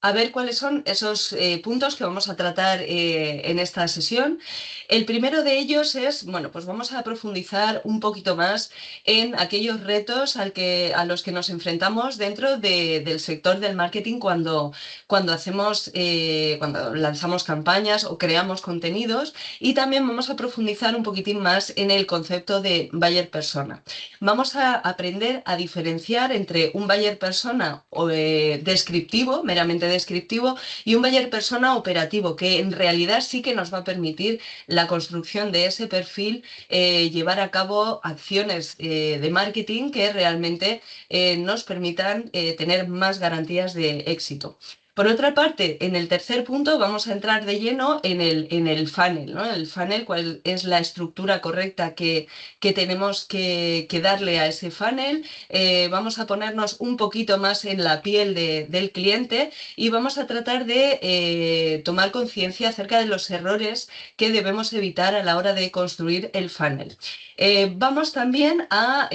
a ver cuáles son esos puntos que vamos a tratar en esta sesión. El primero de ellos es, bueno, pues vamos a profundizar un poquito más en aquellos retos a los que nos enfrentamos dentro del sector del marketing cuando lanzamos campañas o creamos contenidos, y también vamos a profundizar un poquitín más en el concepto de buyer persona. Vamos a aprender a diferenciar entre un buyer persona descriptivo, meramente descriptivo, y un buyer persona operativo, que en realidad sí que nos va a permitir la construcción de ese perfil, llevar a cabo acciones de marketing que realmente nos permitan tener más garantías de éxito. Por otra parte, en el tercer punto vamos a entrar de lleno en el funnel, ¿no? El funnel, cuál es la estructura correcta que tenemos que darle a ese funnel. Vamos a ponernos un poquito más en la piel del cliente y vamos a tratar de tomar conciencia acerca de los errores que debemos evitar a la hora de construir el funnel. Vamos también a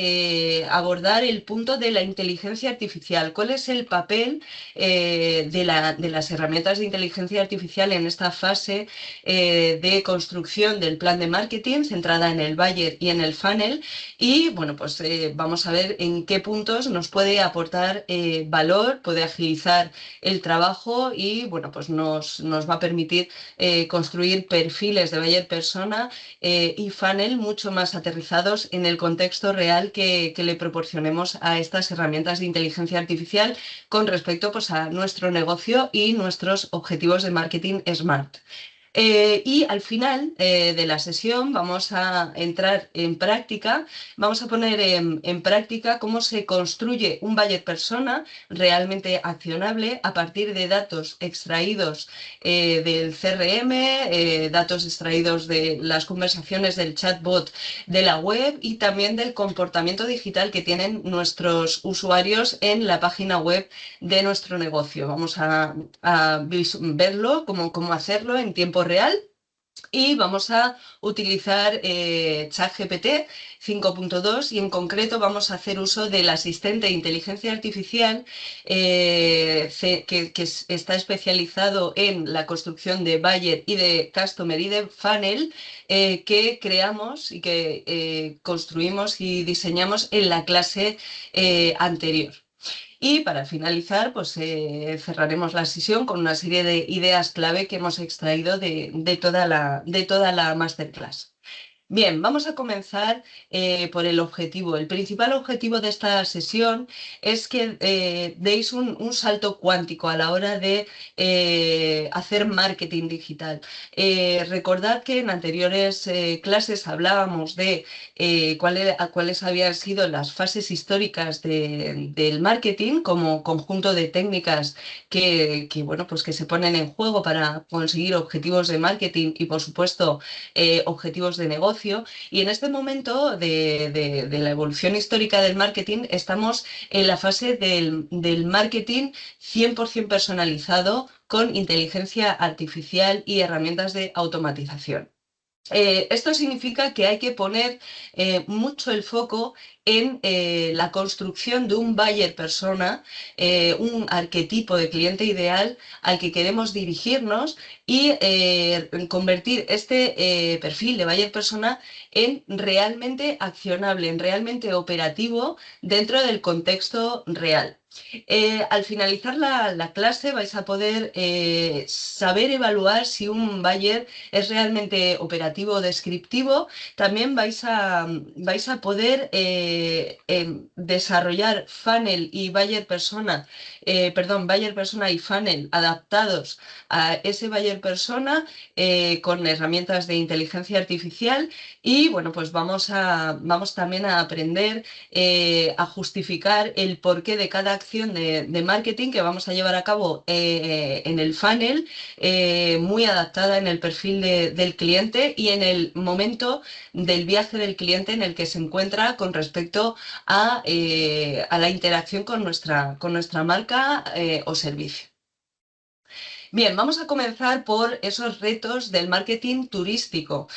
abordar el punto de la inteligencia artificial. ¿Cuál es el papel de las herramientas de inteligencia artificial en esta fase de construcción del plan de marketing centrada en el buyer y en el funnel? Y bueno, pues vamos a ver en qué puntos nos puede aportar valor, puede agilizar el trabajo y bueno, pues nos va a permitir construir perfiles de buyer persona y funnel mucho más aterrizados en el contexto real que le proporcionemos a estas herramientas de inteligencia artificial con respecto, pues, a nuestro negocio y nuestros objetivos de marketing SMART. Y al final de la sesión vamos a entrar en práctica, vamos a poner en práctica cómo se construye un buyer persona realmente accionable a partir de datos extraídos del CRM, datos extraídos de las conversaciones del chatbot de la web y también del comportamiento digital que tienen nuestros usuarios en la página web de nuestro negocio. Vamos a verlo, cómo hacerlo en tiempo real. Y vamos a utilizar ChatGPT 5.2 y en concreto vamos a hacer uso del asistente de inteligencia artificial que está especializado en la construcción de buyer y de customer y de funnel que creamos y que construimos y diseñamos en la clase anterior. Y para finalizar, pues cerraremos la sesión con una serie de ideas clave que hemos extraído de toda la masterclass. Bien, vamos a comenzar por el objetivo. El principal objetivo de esta sesión es que deis un salto cuántico a la hora de hacer marketing digital. Recordad que en anteriores clases hablábamos de cuáles habían sido las fases históricas del marketing como conjunto de técnicas bueno, pues que se ponen en juego para conseguir objetivos de marketing y, por supuesto, objetivos de negocio. Y en este momento de la evolución histórica del marketing estamos en la fase del marketing 100% personalizado con inteligencia artificial y herramientas de automatización. Esto significa que hay que poner mucho el foco en la construcción de un buyer persona, un arquetipo de cliente ideal al que queremos dirigirnos y convertir este perfil de buyer persona en realmente accionable, en realmente operativo dentro del contexto real. Al finalizar la clase vais a poder saber evaluar si un buyer es realmente operativo o descriptivo. También vais a poder desarrollar funnel y buyer persona, buyer persona y funnel adaptados a ese buyer persona con herramientas de inteligencia artificial. Y bueno, pues vamos también a aprender a justificar el porqué de cada acción de marketing que vamos a llevar a cabo en el funnel, muy adaptada en el perfil del cliente y en el momento del viaje del cliente en el que se encuentra con respecto a la interacción con nuestra marca o servicio. Bien, vamos a comenzar por esos retos del marketing turístico.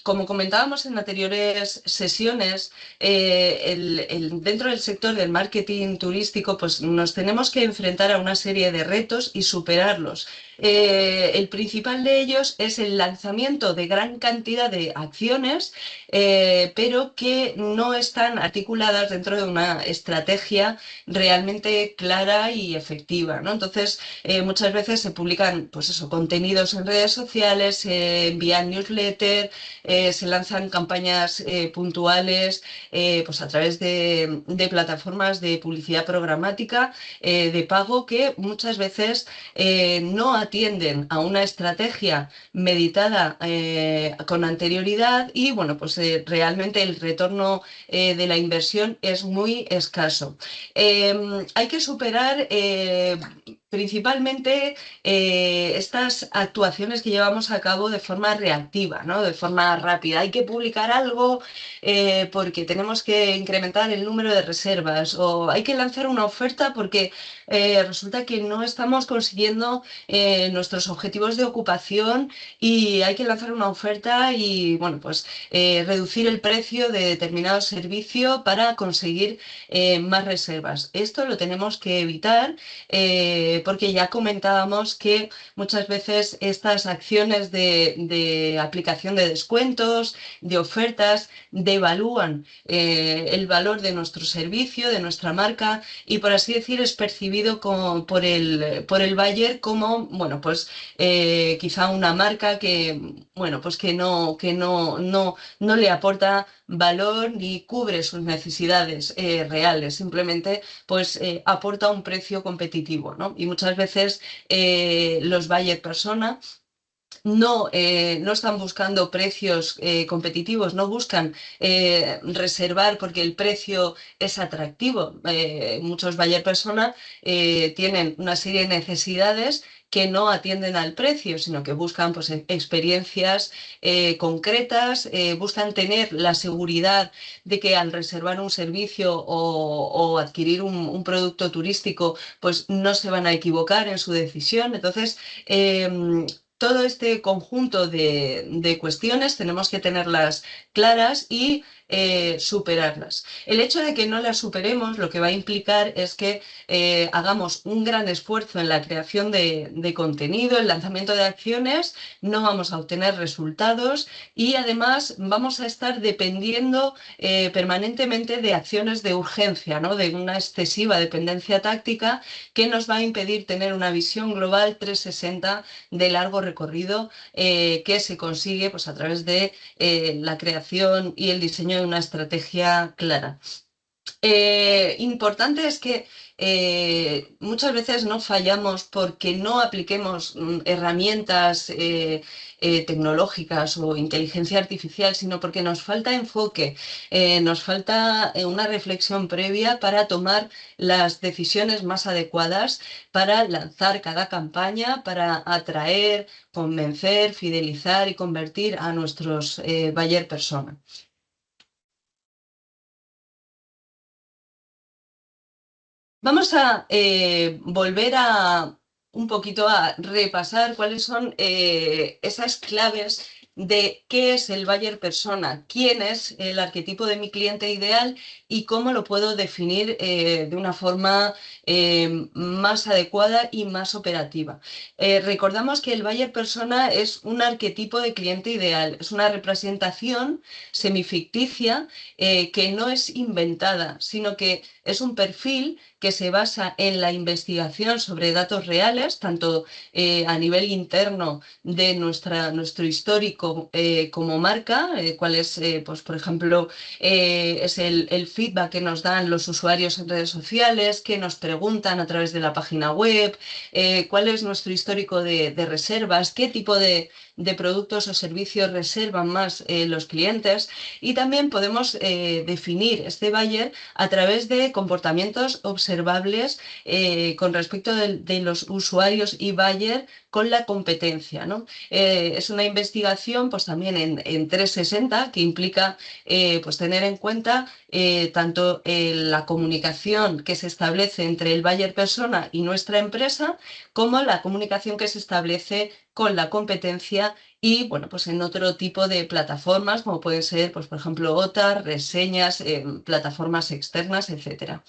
Como comentábamos en anteriores sesiones, dentro del sector del marketing turístico, pues nos tenemos que enfrentar a una serie de retos y superarlos. El principal de ellos es el lanzamiento de gran cantidad de acciones, pero que no están articuladas dentro de una estrategia realmente clara y efectiva, ¿no? Entonces, muchas veces se publican, pues eso, contenidos en redes sociales, se envían newsletters, se lanzan campañas puntuales, pues a través de plataformas de publicidad programática de pago que muchas veces no atienden a una estrategia meditada con anterioridad y, bueno, pues realmente el retorno de la inversión es muy escaso. Hay que superar principalmente estas actuaciones que llevamos a cabo de forma reactiva, ¿no? De forma rápida. Hay que publicar algo porque tenemos que incrementar el número de reservas o hay que lanzar una oferta porque resulta que no estamos consiguiendo nuestros objetivos de ocupación y hay que lanzar una oferta y, bueno, pues reducir el precio de determinado servicio para conseguir más reservas. Esto lo tenemos que evitar porque ya comentábamos que muchas veces estas acciones de aplicación de descuentos, de ofertas, devalúan el valor de nuestro servicio, de nuestra marca y por así decir es percibido por el buyer como, bueno, pues quizá una marca que, bueno, pues que no le aporta valor ni cubre sus necesidades reales, simplemente pues aporta un precio competitivo, ¿no? Y muchas veces los buyer persona no están buscando precios competitivos, no buscan reservar porque el precio es atractivo. Muchos buyer persona tienen una serie de necesidades que no atienden al precio, sino que buscan pues, experiencias concretas, buscan tener la seguridad de que al reservar un servicio o adquirir un producto turístico, pues no se van a equivocar en su decisión. Entonces, todo este conjunto de cuestiones tenemos que tenerlas claras y superarlas. El hecho de que no las superemos lo que va a implicar es que hagamos un gran esfuerzo en la creación de contenido, el lanzamiento de acciones, no vamos a obtener resultados y además vamos a estar dependiendo permanentemente de acciones de urgencia, ¿no? De una excesiva dependencia táctica que nos va a impedir tener una visión global 360 de largo recorrido que se consigue pues, a través de la creación y el diseño de una estrategia clara. Importante es que muchas veces no fallamos porque no apliquemos herramientas tecnológicas o inteligencia artificial, sino porque nos falta enfoque, nos falta una reflexión previa para tomar las decisiones más adecuadas para lanzar cada campaña, para atraer, convencer, fidelizar y convertir a nuestros buyer persona. Vamos a volver a un poquito a repasar cuáles son esas claves de qué es el buyer persona, quién es el arquetipo de mi cliente ideal y cómo lo puedo definir de una forma más adecuada y más operativa. Recordamos que el buyer persona es un arquetipo de cliente ideal, es una representación semificticia que no es inventada, sino que es un perfil que se basa en la investigación sobre datos reales, tanto a nivel interno de nuestro histórico como marca, cuál es, pues, por ejemplo, es el feedback que nos dan los usuarios en redes sociales, que nos preguntan a través de la página web, cuál es nuestro histórico de reservas, qué tipo de productos o servicios reservan más los clientes y también podemos definir este buyer a través de comportamientos observados observables con respecto de los usuarios y buyer con la competencia, ¿no? Es una investigación pues también en 360 que implica pues tener en cuenta tanto la comunicación que se establece entre el buyer persona y nuestra empresa, como la comunicación que se establece con la competencia y bueno, pues en otro tipo de plataformas, como pueden ser, pues, por ejemplo, OTAR, reseñas, plataformas externas, etcétera.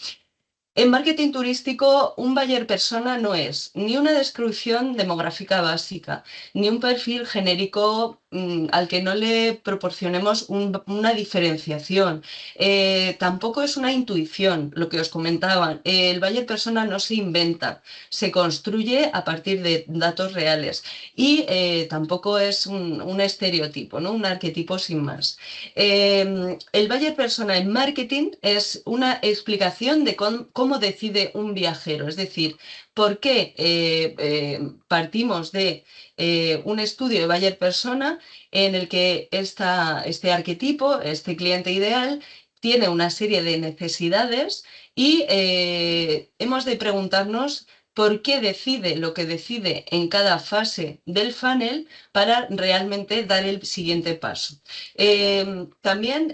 En marketing turístico, un buyer persona no es ni una descripción demográfica básica, ni un perfil genérico al que no le proporcionemos una diferenciación. Tampoco es una intuición, lo que os comentaba. El buyer persona no se inventa, se construye a partir de datos reales y tampoco es un estereotipo, ¿no? Un arquetipo sin más. El buyer persona en marketing es una explicación de cómo decide un viajero, es decir, por qué partimos de un estudio de buyer persona en el que este arquetipo, este cliente ideal, tiene una serie de necesidades y hemos de preguntarnos por qué decide lo que decide en cada fase del funnel para realmente dar el siguiente paso. También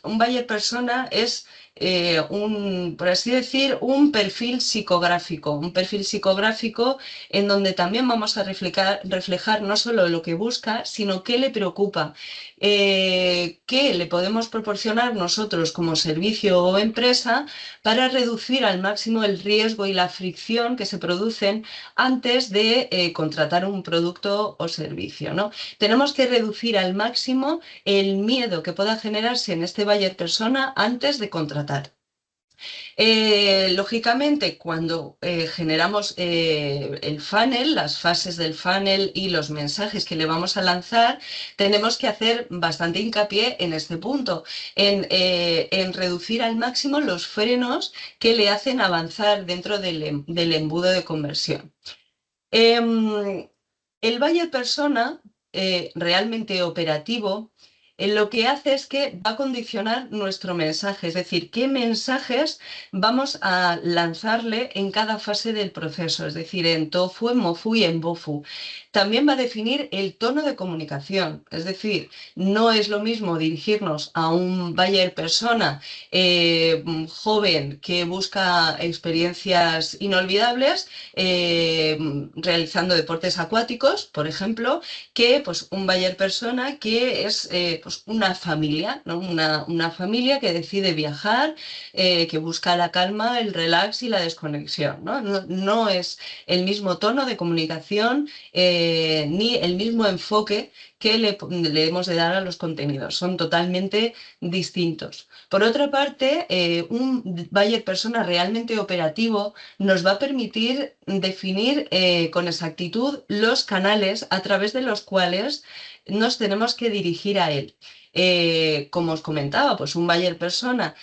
un buyer persona es por así decir, un perfil psicográfico en donde también vamos a reflejar no solo lo que busca, sino qué le preocupa, qué le podemos proporcionar nosotros como servicio o empresa para reducir al máximo el riesgo y la fricción que se producen antes de contratar un producto o servicio, ¿no? Tenemos que reducir al máximo el miedo que pueda generarse en este buyer persona antes de contratar. Lógicamente, cuando generamos el funnel, las fases del funnel y los mensajes que le vamos a lanzar, tenemos que hacer bastante hincapié en este punto, en reducir al máximo los frenos que le hacen avanzar dentro del embudo de conversión. Em, el buyer persona realmente operativo lo que hace es que va a condicionar nuestro mensaje, es decir, qué mensajes vamos a lanzarle en cada fase del proceso, es decir, en TOFU, en MOFU y en BOFU. También va a definir el tono de comunicación, es decir, no es lo mismo dirigirnos a un buyer persona joven que busca experiencias inolvidables realizando deportes acuáticos, por ejemplo, que pues, un buyer persona que es pues, una familia, ¿no? Una familia que decide viajar, que busca la calma, el relax y la desconexión, ¿no? No es el mismo tono de comunicación ni el mismo enfoque que le hemos de dar a los contenidos. Son totalmente distintos. Por otra parte, un buyer persona realmente operativo nos va a permitir definir con exactitud los canales a través de los cuales nos tenemos que dirigir a él. Como os comentaba, pues un buyer persona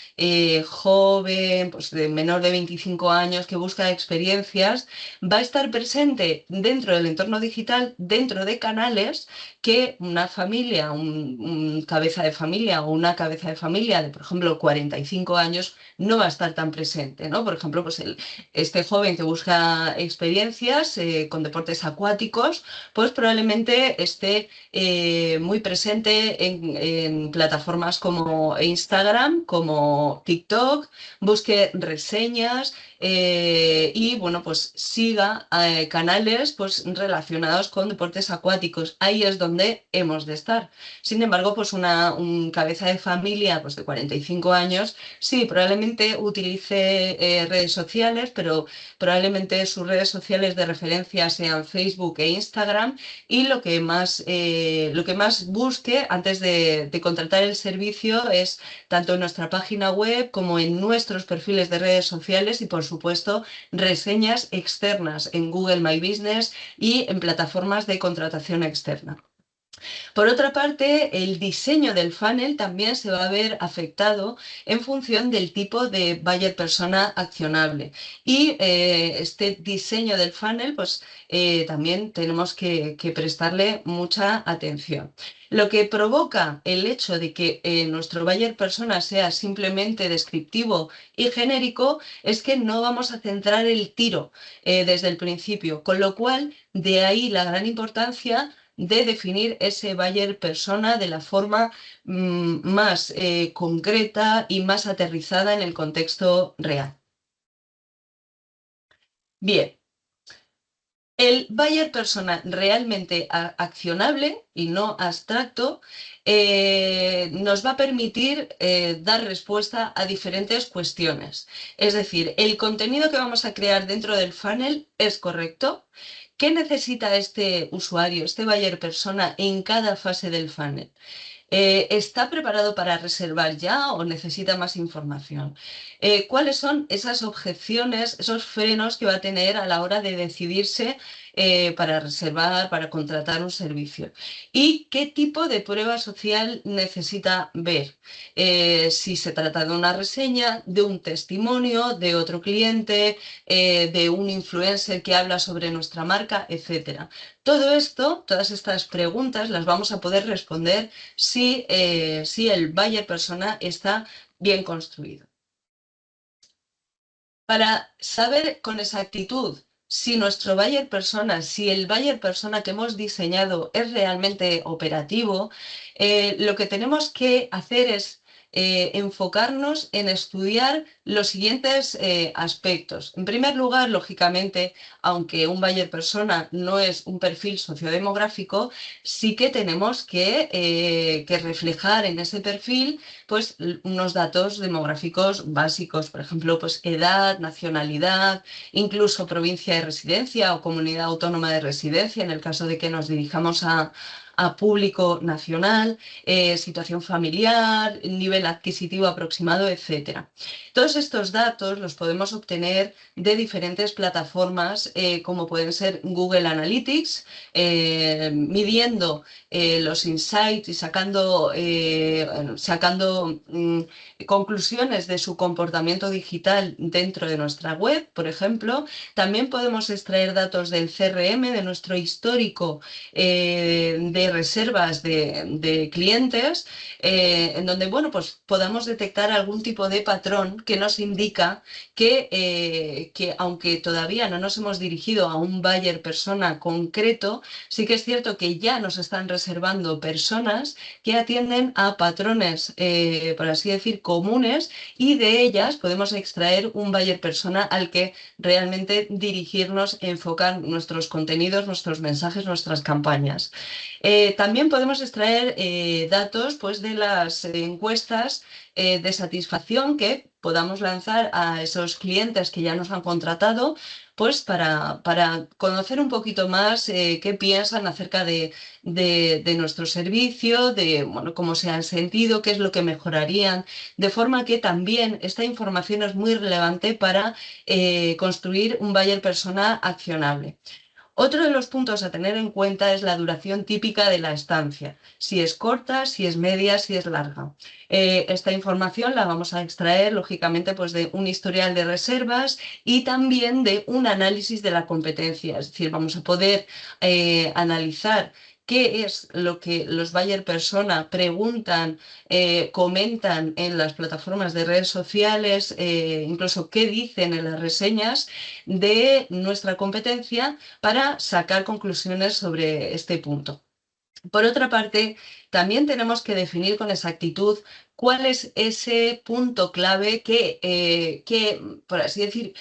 joven, pues de menor de 25 años que busca experiencias, va a estar presente dentro del entorno digital, dentro de canales que una familia, un cabeza de familia o una cabeza de familia de, por ejemplo, 45 años no va a estar tan presente, ¿no? Por ejemplo, pues este joven que busca experiencias con deportes acuáticos, pues probablemente esté muy presente en plataformas como Instagram, como TikTok, busque reseñas y bueno, pues siga canales pues, relacionados con deportes acuáticos. Ahí es donde hemos de estar. Sin embargo, pues un cabeza de familia pues, de 45 años, sí, probablemente utilice redes sociales, pero probablemente sus redes sociales de referencia sean Facebook e Instagram y lo que más busque antes de contratar el servicio es tanto en nuestra página web como en nuestros perfiles de redes sociales y, por supuesto, reseñas externas en Google My Business y en plataformas de contratación externa. Por otra parte, el diseño del funnel también se va a ver afectado en función del tipo de buyer persona accionable. Y este diseño del funnel, pues también tenemos que prestarle mucha atención. Lo que provoca el hecho de que nuestro buyer persona sea simplemente descriptivo y genérico es que no vamos a centrar el tiro desde el principio, con lo cual de ahí la gran importancia de definir ese buyer persona de la forma más concreta y más aterrizada en el contexto real. Bien, el buyer persona realmente accionable y no abstracto nos va a permitir dar respuesta a diferentes cuestiones. Es decir, el contenido que vamos a crear dentro del funnel es correcto. ¿Qué necesita este usuario, este buyer persona en cada fase del funnel? ¿Está preparado para reservar ya o necesita más información? ¿Cuáles son esas objeciones, esos frenos que va a tener a la hora de decidirse para reservar, para contratar un servicio? ¿Y qué tipo de prueba social necesita ver? Si se trata de una reseña, de un testimonio, de otro cliente, de un influencer que habla sobre nuestra marca, etcétera. Todo esto, todas estas preguntas las vamos a poder responder si el buyer persona está bien construido. Para saber con exactitud si nuestro buyer persona, si el buyer persona que hemos diseñado es realmente operativo, lo que tenemos que hacer es enfocarnos en estudiar los siguientes aspectos. En primer lugar, lógicamente, aunque un buyer persona no es un perfil sociodemográfico, sí que tenemos que reflejar en ese perfil pues, unos datos demográficos básicos, por ejemplo, pues, edad, nacionalidad, incluso provincia de residencia o comunidad autónoma de residencia, en el caso de que nos dirijamos a público nacional, situación familiar, nivel adquisitivo aproximado, etcétera. Todos estos datos los podemos obtener de diferentes plataformas como pueden ser Google Analytics, midiendo los insights y sacando conclusiones de su comportamiento digital dentro de nuestra web, por ejemplo. También podemos extraer datos del CRM, de nuestro histórico de reservas de clientes, en donde, bueno, pues podamos detectar algún tipo de patrón que nos indica que aunque todavía no nos hemos dirigido a un buyer persona concreto, sí que es cierto que ya nos están reservando personas que atienden a patrones, por así decir, comunes, y de ellas podemos extraer un buyer persona al que realmente dirigirnos, enfocar nuestros contenidos, nuestros mensajes, nuestras campañas. También podemos extraer datos pues, de las encuestas de satisfacción que podamos lanzar a esos clientes que ya nos han contratado, pues para conocer un poquito más qué piensan acerca de nuestro servicio, de bueno, cómo se han sentido, qué es lo que mejorarían, de forma que también esta información es muy relevante para construir un buyer persona accionable. Otro de los puntos a tener en cuenta es la duración típica de la estancia, si es corta, si es media, si es larga. Esta información la vamos a extraer, lógicamente, pues de un historial de reservas y también de un análisis de la competencia. Es decir, vamos a poder analizar qué es lo que los buyer persona preguntan, comentan en las plataformas de redes sociales, incluso qué dicen en las reseñas de nuestra competencia para sacar conclusiones sobre este punto. Por otra parte, también tenemos que definir con exactitud cuál es ese punto clave que por así decir,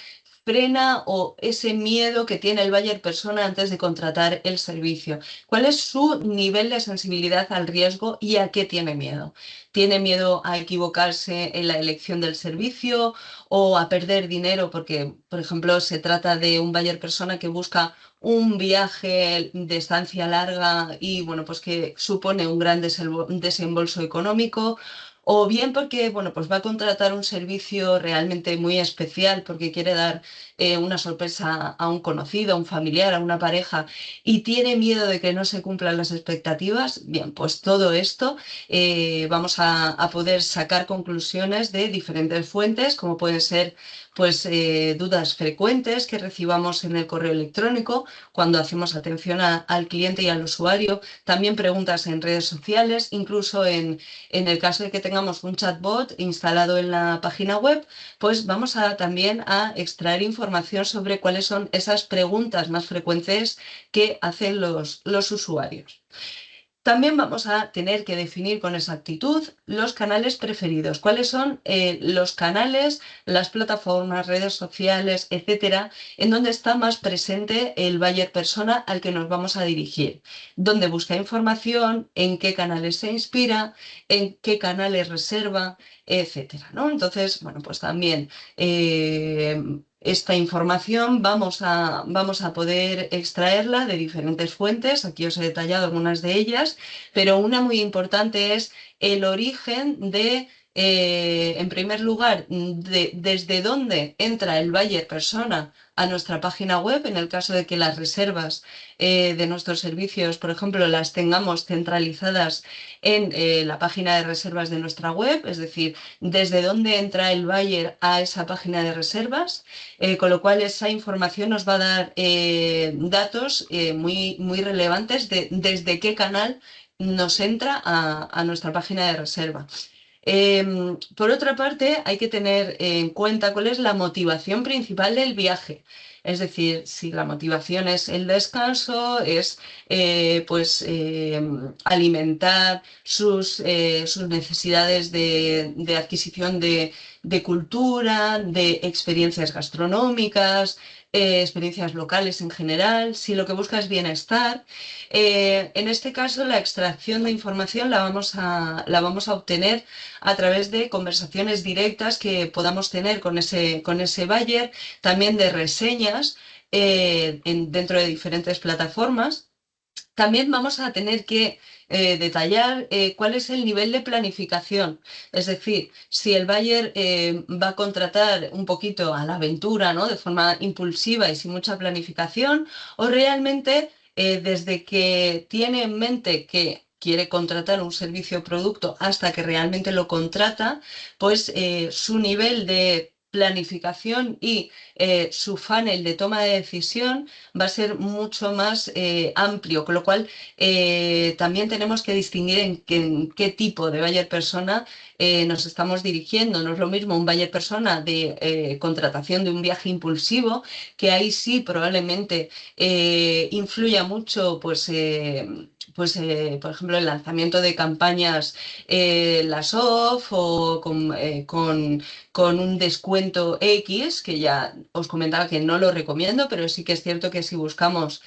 frena o ese miedo que tiene el buyer persona antes de contratar el servicio. ¿Cuál es su nivel de sensibilidad al riesgo y a qué tiene miedo? ¿Tiene miedo a equivocarse en la elección del servicio o a perder dinero porque, por ejemplo, se trata de un buyer persona que busca un viaje de estancia larga y bueno, pues que supone un gran desembolso económico? o bien porque, bueno, pues va a contratar un servicio realmente muy especial porque quiere dar una sorpresa a un conocido, a un familiar, a una pareja y tiene miedo de que no se cumplan las expectativas. Bien, pues todo esto vamos a poder sacar conclusiones de diferentes fuentes, como pueden ser pues dudas frecuentes que recibamos en el correo electrónico cuando hacemos atención al cliente y al usuario, también preguntas en redes sociales, incluso en el caso de que tengamos un chatbot instalado en la página web, pues vamos a también a extraer información sobre cuáles son esas preguntas más frecuentes que hacen los usuarios. También vamos a tener que definir con exactitud los canales preferidos. ¿Cuáles son los canales, las plataformas, redes sociales, etcétera, en donde está más presente el buyer persona al que nos vamos a dirigir? ¿Dónde busca información? ¿En qué canales se inspira? ¿En qué canales reserva? Etcétera, ¿no? Entonces, bueno, pues también esta información vamos a poder extraerla de diferentes fuentes. Aquí os he detallado algunas de ellas, pero una muy importante es el origen de, en primer lugar, desde dónde entra el buyer persona a nuestra página web, en el caso de que las reservas de nuestros servicios, por ejemplo, las tengamos centralizadas en la página de reservas de nuestra web, es decir, desde dónde entra el buyer a esa página de reservas, con lo cual esa información nos va a dar datos muy relevantes de desde qué canal nos entra a nuestra página de reserva. Por otra parte, hay que tener en cuenta cuál es la motivación principal del viaje. Es decir, si la motivación es el descanso, es alimentar sus necesidades de adquisición de cultura, de experiencias gastronómicas, experiencias locales en general, si lo que busca es bienestar. En este caso, la extracción de información la vamos a obtener a través de conversaciones directas que podamos tener con ese buyer, también de reseñas dentro de diferentes plataformas. También vamos a tener que detallar cuál es el nivel de planificación. Es decir, si el buyer va a contratar un poquito a la aventura, ¿no? De forma impulsiva y sin mucha planificación, o realmente desde que tiene en mente que quiere contratar un servicio o producto hasta que realmente lo contrata, pues su nivel de planificación y su funnel de toma de decisión va a ser mucho más amplio, con lo cual también tenemos que distinguir en qué tipo de buyer persona nos estamos dirigiendo. No es lo mismo un buyer persona de contratación de un viaje impulsivo, que ahí sí probablemente influya mucho, por ejemplo, el lanzamiento de campañas, las off o con un descuento X, que ya os comentaba que no lo recomiendo, pero sí que es cierto que si buscamos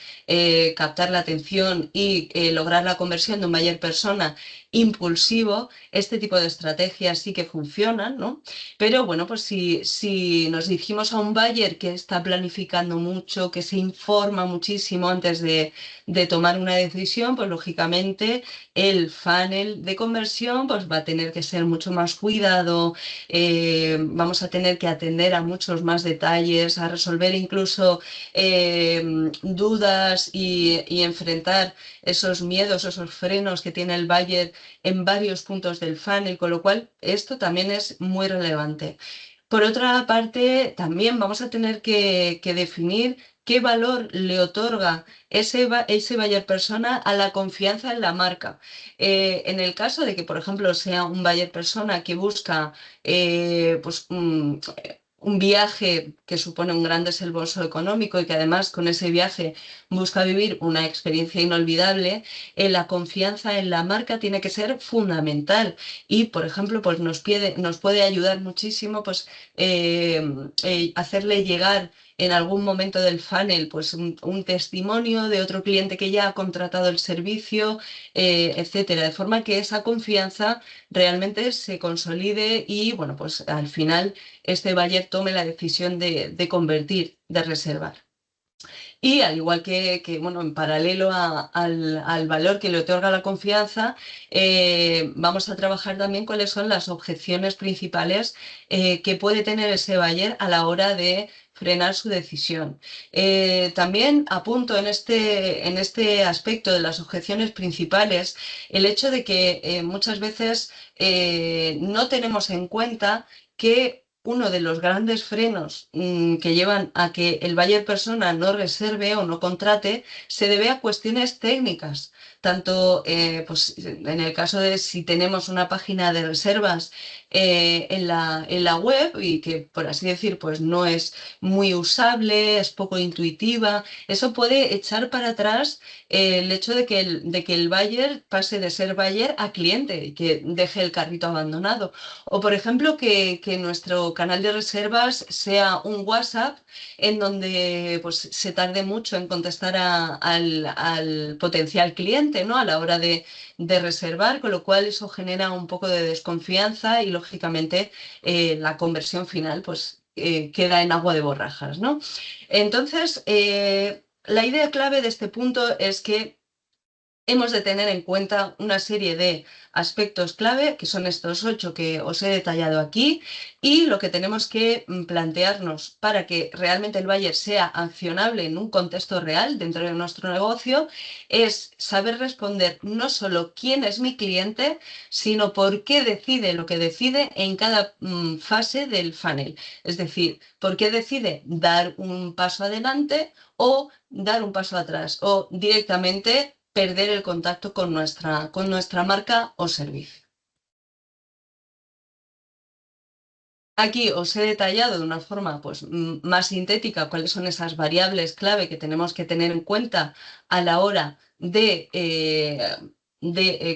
captar la atención y lograr la conversión de un buyer persona impulsivo, este tipo de estrategias sí que funcionan, ¿no? Pero bueno, pues si nos dirigimos a un buyer que está planificando mucho, que se informa muchísimo antes de tomar una decisión, pues lógicamente el funnel de conversión pues va a tener que ser mucho más cuidado, vamos a tener que atender a muchos más detalles, a resolver incluso dudas y enfrentar esos miedos, esos frenos que tiene el buyer en varios puntos del funnel, con lo cual esto también es muy relevante. Por otra parte, también vamos a tener que definir qué valor le otorga ese buyer persona a la confianza en la marca. En el caso de que, por ejemplo, sea un buyer persona que busca un viaje que supone un gran desembolso económico y que además con ese viaje busca vivir una experiencia inolvidable, la confianza en la marca tiene que ser fundamental y, por ejemplo, pues nos puede ayudar muchísimo pues, hacerle llegar en algún momento del funnel pues, un testimonio de otro cliente que ya ha contratado el servicio, etcétera, de forma que esa confianza realmente se consolide y, bueno, pues al final este buyer tome la decisión de convertir, de reservar. Y al igual bueno, en paralelo al valor que le otorga la confianza, vamos a trabajar también cuáles son las objeciones principales que puede tener ese buyer a la hora de frenar su decisión. También apunto en este aspecto de las objeciones principales el hecho de que muchas veces no tenemos en cuenta que uno de los grandes frenos que llevan a que el buyer persona no reserve o no contrate se debe a cuestiones técnicas. Tanto pues, en el caso de si tenemos una página de reservas en la web y que, por así decir, pues no es muy usable, es poco intuitiva, eso puede echar para atrás el hecho de que el buyer pase de ser buyer a cliente y que deje el carrito abandonado. O, por ejemplo, que nuestro canal de reservas sea un WhatsApp en donde pues, se tarde mucho en contestar al potencial cliente, ¿no? A la hora de reservar, con lo cual eso genera un poco de desconfianza y, lógicamente, la conversión final pues, queda en agua de borrajas, ¿no? Entonces, la idea clave de este punto es que hemos de tener en cuenta una serie de aspectos clave, que son estos 8 que os he detallado aquí, y lo que tenemos que plantearnos para que realmente el buyer sea accionable en un contexto real dentro de nuestro negocio es saber responder no solo quién es mi cliente, sino por qué decide lo que decide en cada fase del funnel. Es decir, por qué decide dar un paso adelante o dar un paso atrás o directamente perder el contacto con nuestra marca o servicio. Aquí os he detallado de una forma pues, más sintética cuáles son esas variables clave que tenemos que tener en cuenta a la hora de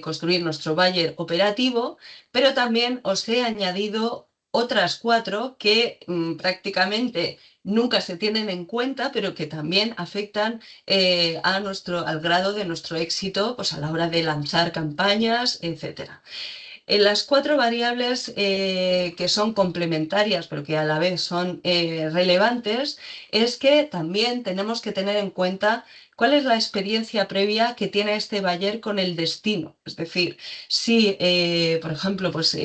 construir nuestro buyer operativo, pero también os he añadido otras 4 que prácticamente nunca se tienen en cuenta, pero que también afectan al grado de nuestro éxito pues, a la hora de lanzar campañas, etcétera. En las 4 variables que son complementarias, pero que a la vez son relevantes, es que también tenemos que tener en cuenta cuál es la experiencia previa que tiene este buyer con el destino. Es decir, si, por ejemplo, pues,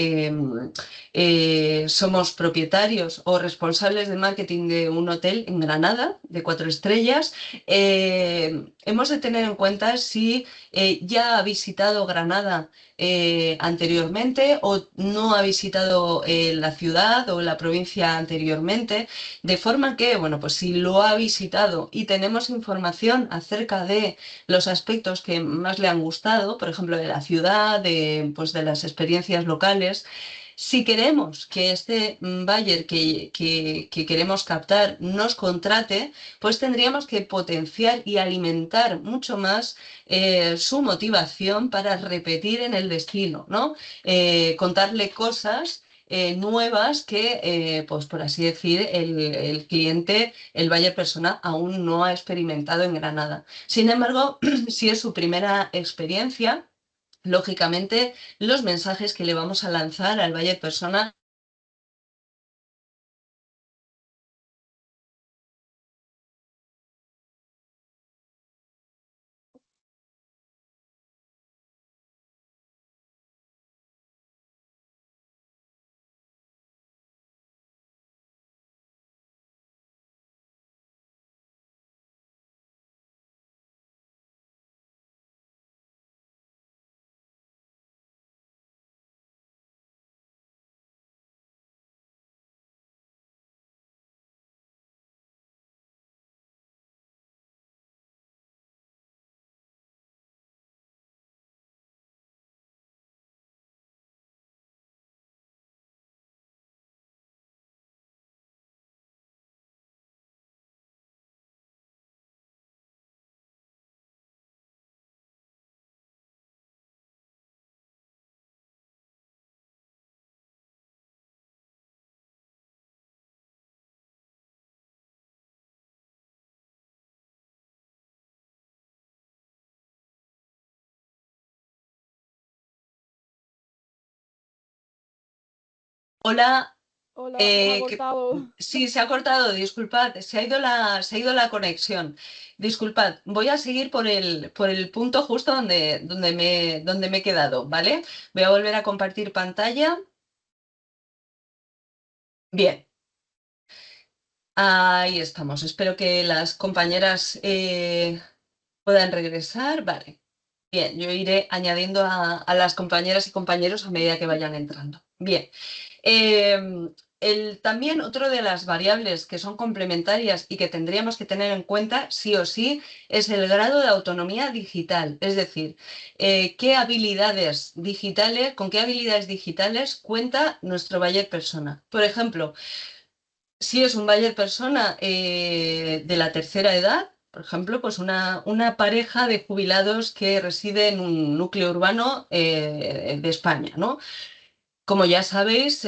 somos propietarios o responsables de marketing de un hotel en Granada de 4 estrellas, hemos de tener en cuenta si ya ha visitado Granada anteriormente o no ha visitado la ciudad o la provincia anteriormente, de forma que, bueno, pues si lo ha visitado y tenemos información acerca de los aspectos que más le han gustado, por ejemplo, de la ciudad, pues de las experiencias locales, si queremos que este buyer que queremos captar nos contrate, pues tendríamos que potenciar y alimentar mucho más su motivación para repetir en el destino, ¿no? Contarle cosas nuevas que, pues por así decir, el cliente, el buyer persona, aún no ha experimentado en Granada. Sin embargo, si es su primera experiencia, lógicamente los mensajes que le vamos a lanzar al buyer persona. Hola, Hola, se ha Eh, que- cortado. sí, se ha cortado, disculpad, se ha ido la conexión. Disculpad, voy a seguir por el punto justo donde me he quedado, ¿vale? Voy a volver a compartir pantalla. Bien, ahí estamos. Espero que las compañeras puedan regresar. Vale. Bien, yo iré añadiendo a las compañeras y compañeros a medida que vayan entrando. Bien. Eh, también otro de las variables que son complementarias y que tendríamos que tener en cuenta sí o sí es el grado de autonomía digital, es decir, con qué habilidades digitales cuenta nuestro buyer persona. Por ejemplo, si es un buyer persona de la tercera edad, por ejemplo, pues una pareja de jubilados que reside en un núcleo urbano de España, ¿no? Como ya sabéis,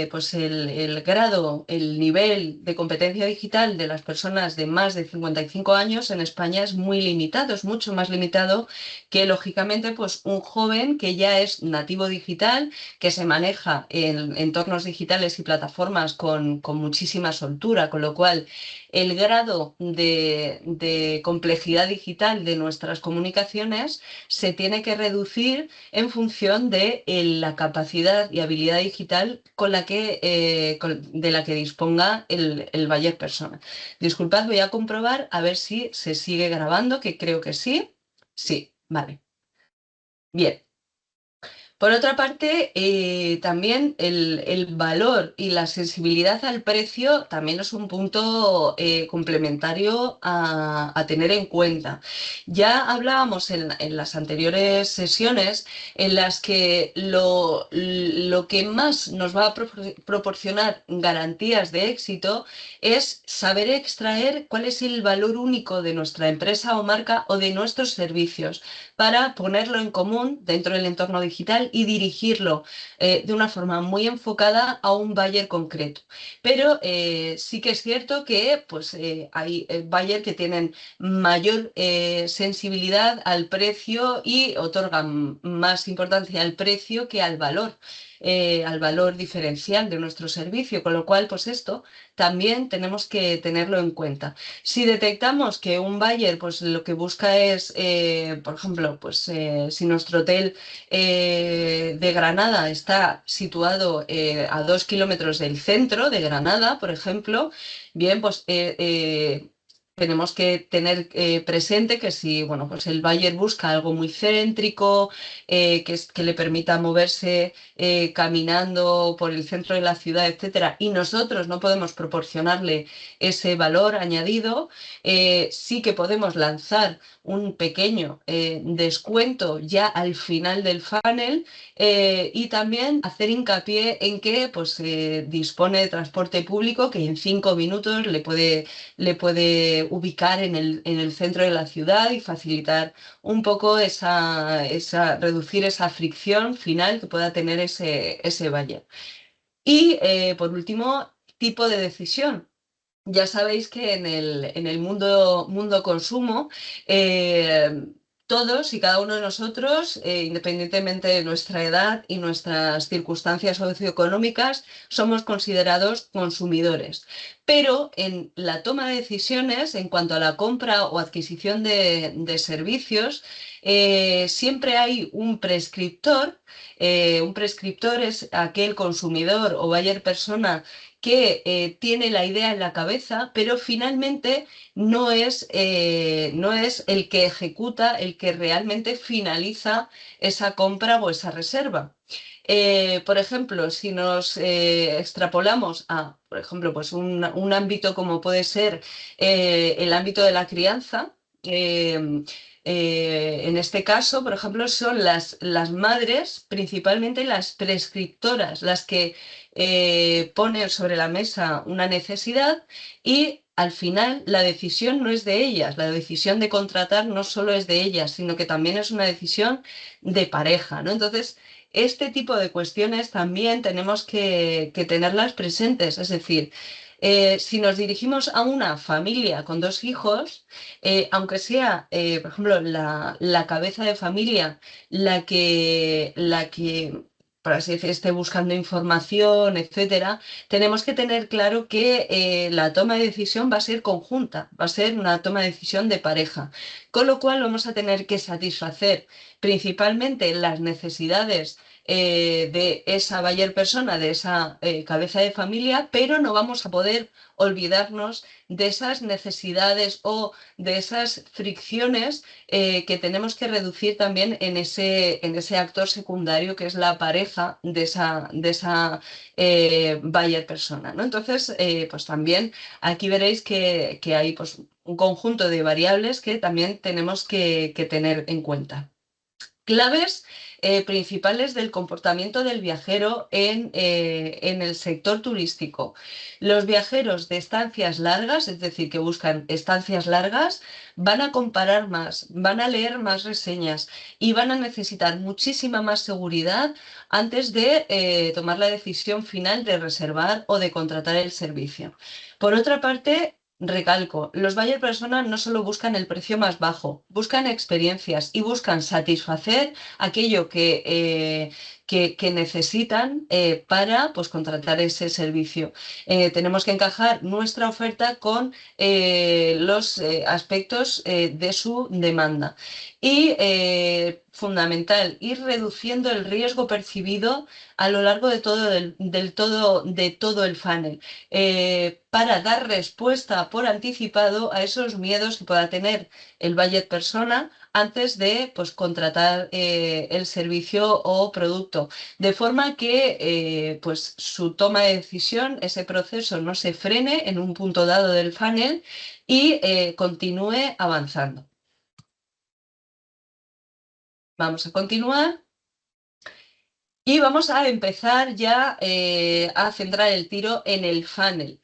pues el grado, el nivel de competencia digital de las personas de más de 55 años en España es muy limitado, es mucho más limitado que, lógicamente, pues un joven que ya es nativo digital, que se maneja en entornos digitales y plataformas con muchísima soltura, con lo cual el grado de complejidad digital de nuestras comunicaciones se tiene que reducir en función de la capacidad y habilidad digital de la que disponga el buyer persona. Disculpad, voy a comprobar a ver si se sigue grabando, que creo que sí. Sí, vale. Bien. Por otra parte, también el valor y la sensibilidad al precio también es un punto complementario a tener en cuenta. Ya hablábamos en las anteriores sesiones en las que lo que más nos va a proporcionar garantías de éxito es saber extraer cuál es el valor único de nuestra empresa o marca o de nuestros servicios para ponerlo en común dentro del entorno digital y dirigirlo de una forma muy enfocada a un buyer concreto. Pero sí que es cierto que pues, hay buyer que tienen mayor sensibilidad al precio y otorgan más importancia al precio que al valor diferencial de nuestro servicio, con lo cual, pues esto también tenemos que tenerlo en cuenta. Si detectamos que un buyer pues lo que busca es, por ejemplo, pues si nuestro hotel de Granada está situado a 2 kilómetros del centro de Granada, por ejemplo, bien, pues tenemos que tener presente que si, bueno, pues el buyer busca algo muy céntrico, que le permita moverse caminando por el centro de la ciudad, etcétera, y nosotros no podemos proporcionarle ese valor añadido, sí que podemos lanzar un pequeño descuento ya al final del funnel y también hacer hincapié en que pues, dispone de transporte público que en 5 minutos le puede ubicar en el centro de la ciudad y facilitar un poco reducir esa fricción final que pueda tener ese valle. Y por último, tipo de decisión. Ya sabéis que en el mundo consumo, eh, todos y cada uno de nosotros, independientemente de nuestra edad y nuestras circunstancias socioeconómicas, somos considerados consumidores. Pero en la toma de decisiones, en cuanto a la compra o adquisición de servicios, siempre hay un prescriptor. Un prescriptor es aquel consumidor o buyer persona que tiene la idea en la cabeza, pero finalmente no es el que ejecuta, el que realmente finaliza esa compra o esa reserva. Por ejemplo, si nos extrapolamos a, por ejemplo, pues un ámbito como puede ser el ámbito de la crianza, eh, en este caso, por ejemplo, son las madres, principalmente las prescriptoras, las que ponen sobre la mesa una necesidad y al final la decisión no es de ellas, la decisión de contratar no solo es de ellas, sino que también es una decisión de pareja, ¿no? Entonces, este tipo de cuestiones también tenemos que tenerlas presentes, es decir, si nos dirigimos a una familia con 2 hijos, aunque sea, por ejemplo, la cabeza de familia la que por así decir, esté buscando información, etcétera, tenemos que tener claro que la toma de decisión va a ser conjunta, va a ser una toma de decisión de pareja, con lo cual vamos a tener que satisfacer principalmente las necesidades de esa buyer persona, de esa cabeza de familia, pero no vamos a poder olvidarnos de esas necesidades o de esas fricciones que tenemos que reducir también en ese actor secundario que es la pareja de esa buyer persona, ¿no? Entonces, pues también aquí veréis que hay pues, un conjunto de variables que también tenemos que tener en cuenta. Claves principales del comportamiento del viajero en el sector turístico. Los viajeros de estancias largas, es decir, que buscan estancias largas, van a comparar más, van a leer más reseñas y van a necesitar muchísima más seguridad antes de tomar la decisión final de reservar o de contratar el servicio. Por otra parte, recalco, los buyer personas no solo buscan el precio más bajo, buscan experiencias y buscan satisfacer aquello que necesitan para pues, contratar ese servicio. Tenemos que encajar nuestra oferta con los aspectos de su demanda. Y fundamental, ir reduciendo el riesgo percibido a lo largo de de todo el funnel para dar respuesta por anticipado a esos miedos que pueda tener el budget persona antes de pues, contratar el servicio o producto. De forma que pues, su toma de decisión, ese proceso no se frene en un punto dado del funnel y continúe avanzando. Vamos a continuar. Y vamos a empezar ya a centrar el tiro en el funnel.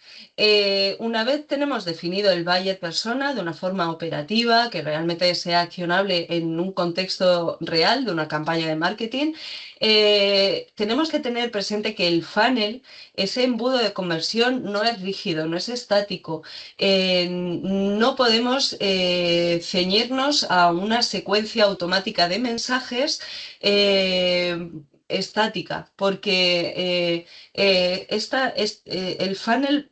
Una vez tenemos definido el buyer persona de una forma operativa, que realmente sea accionable en un contexto real de una campaña de marketing, tenemos que tener presente que el funnel, ese embudo de conversión, no es rígido, no es estático. No podemos ceñirnos a una secuencia automática de mensajes. Estática, porque el funnel,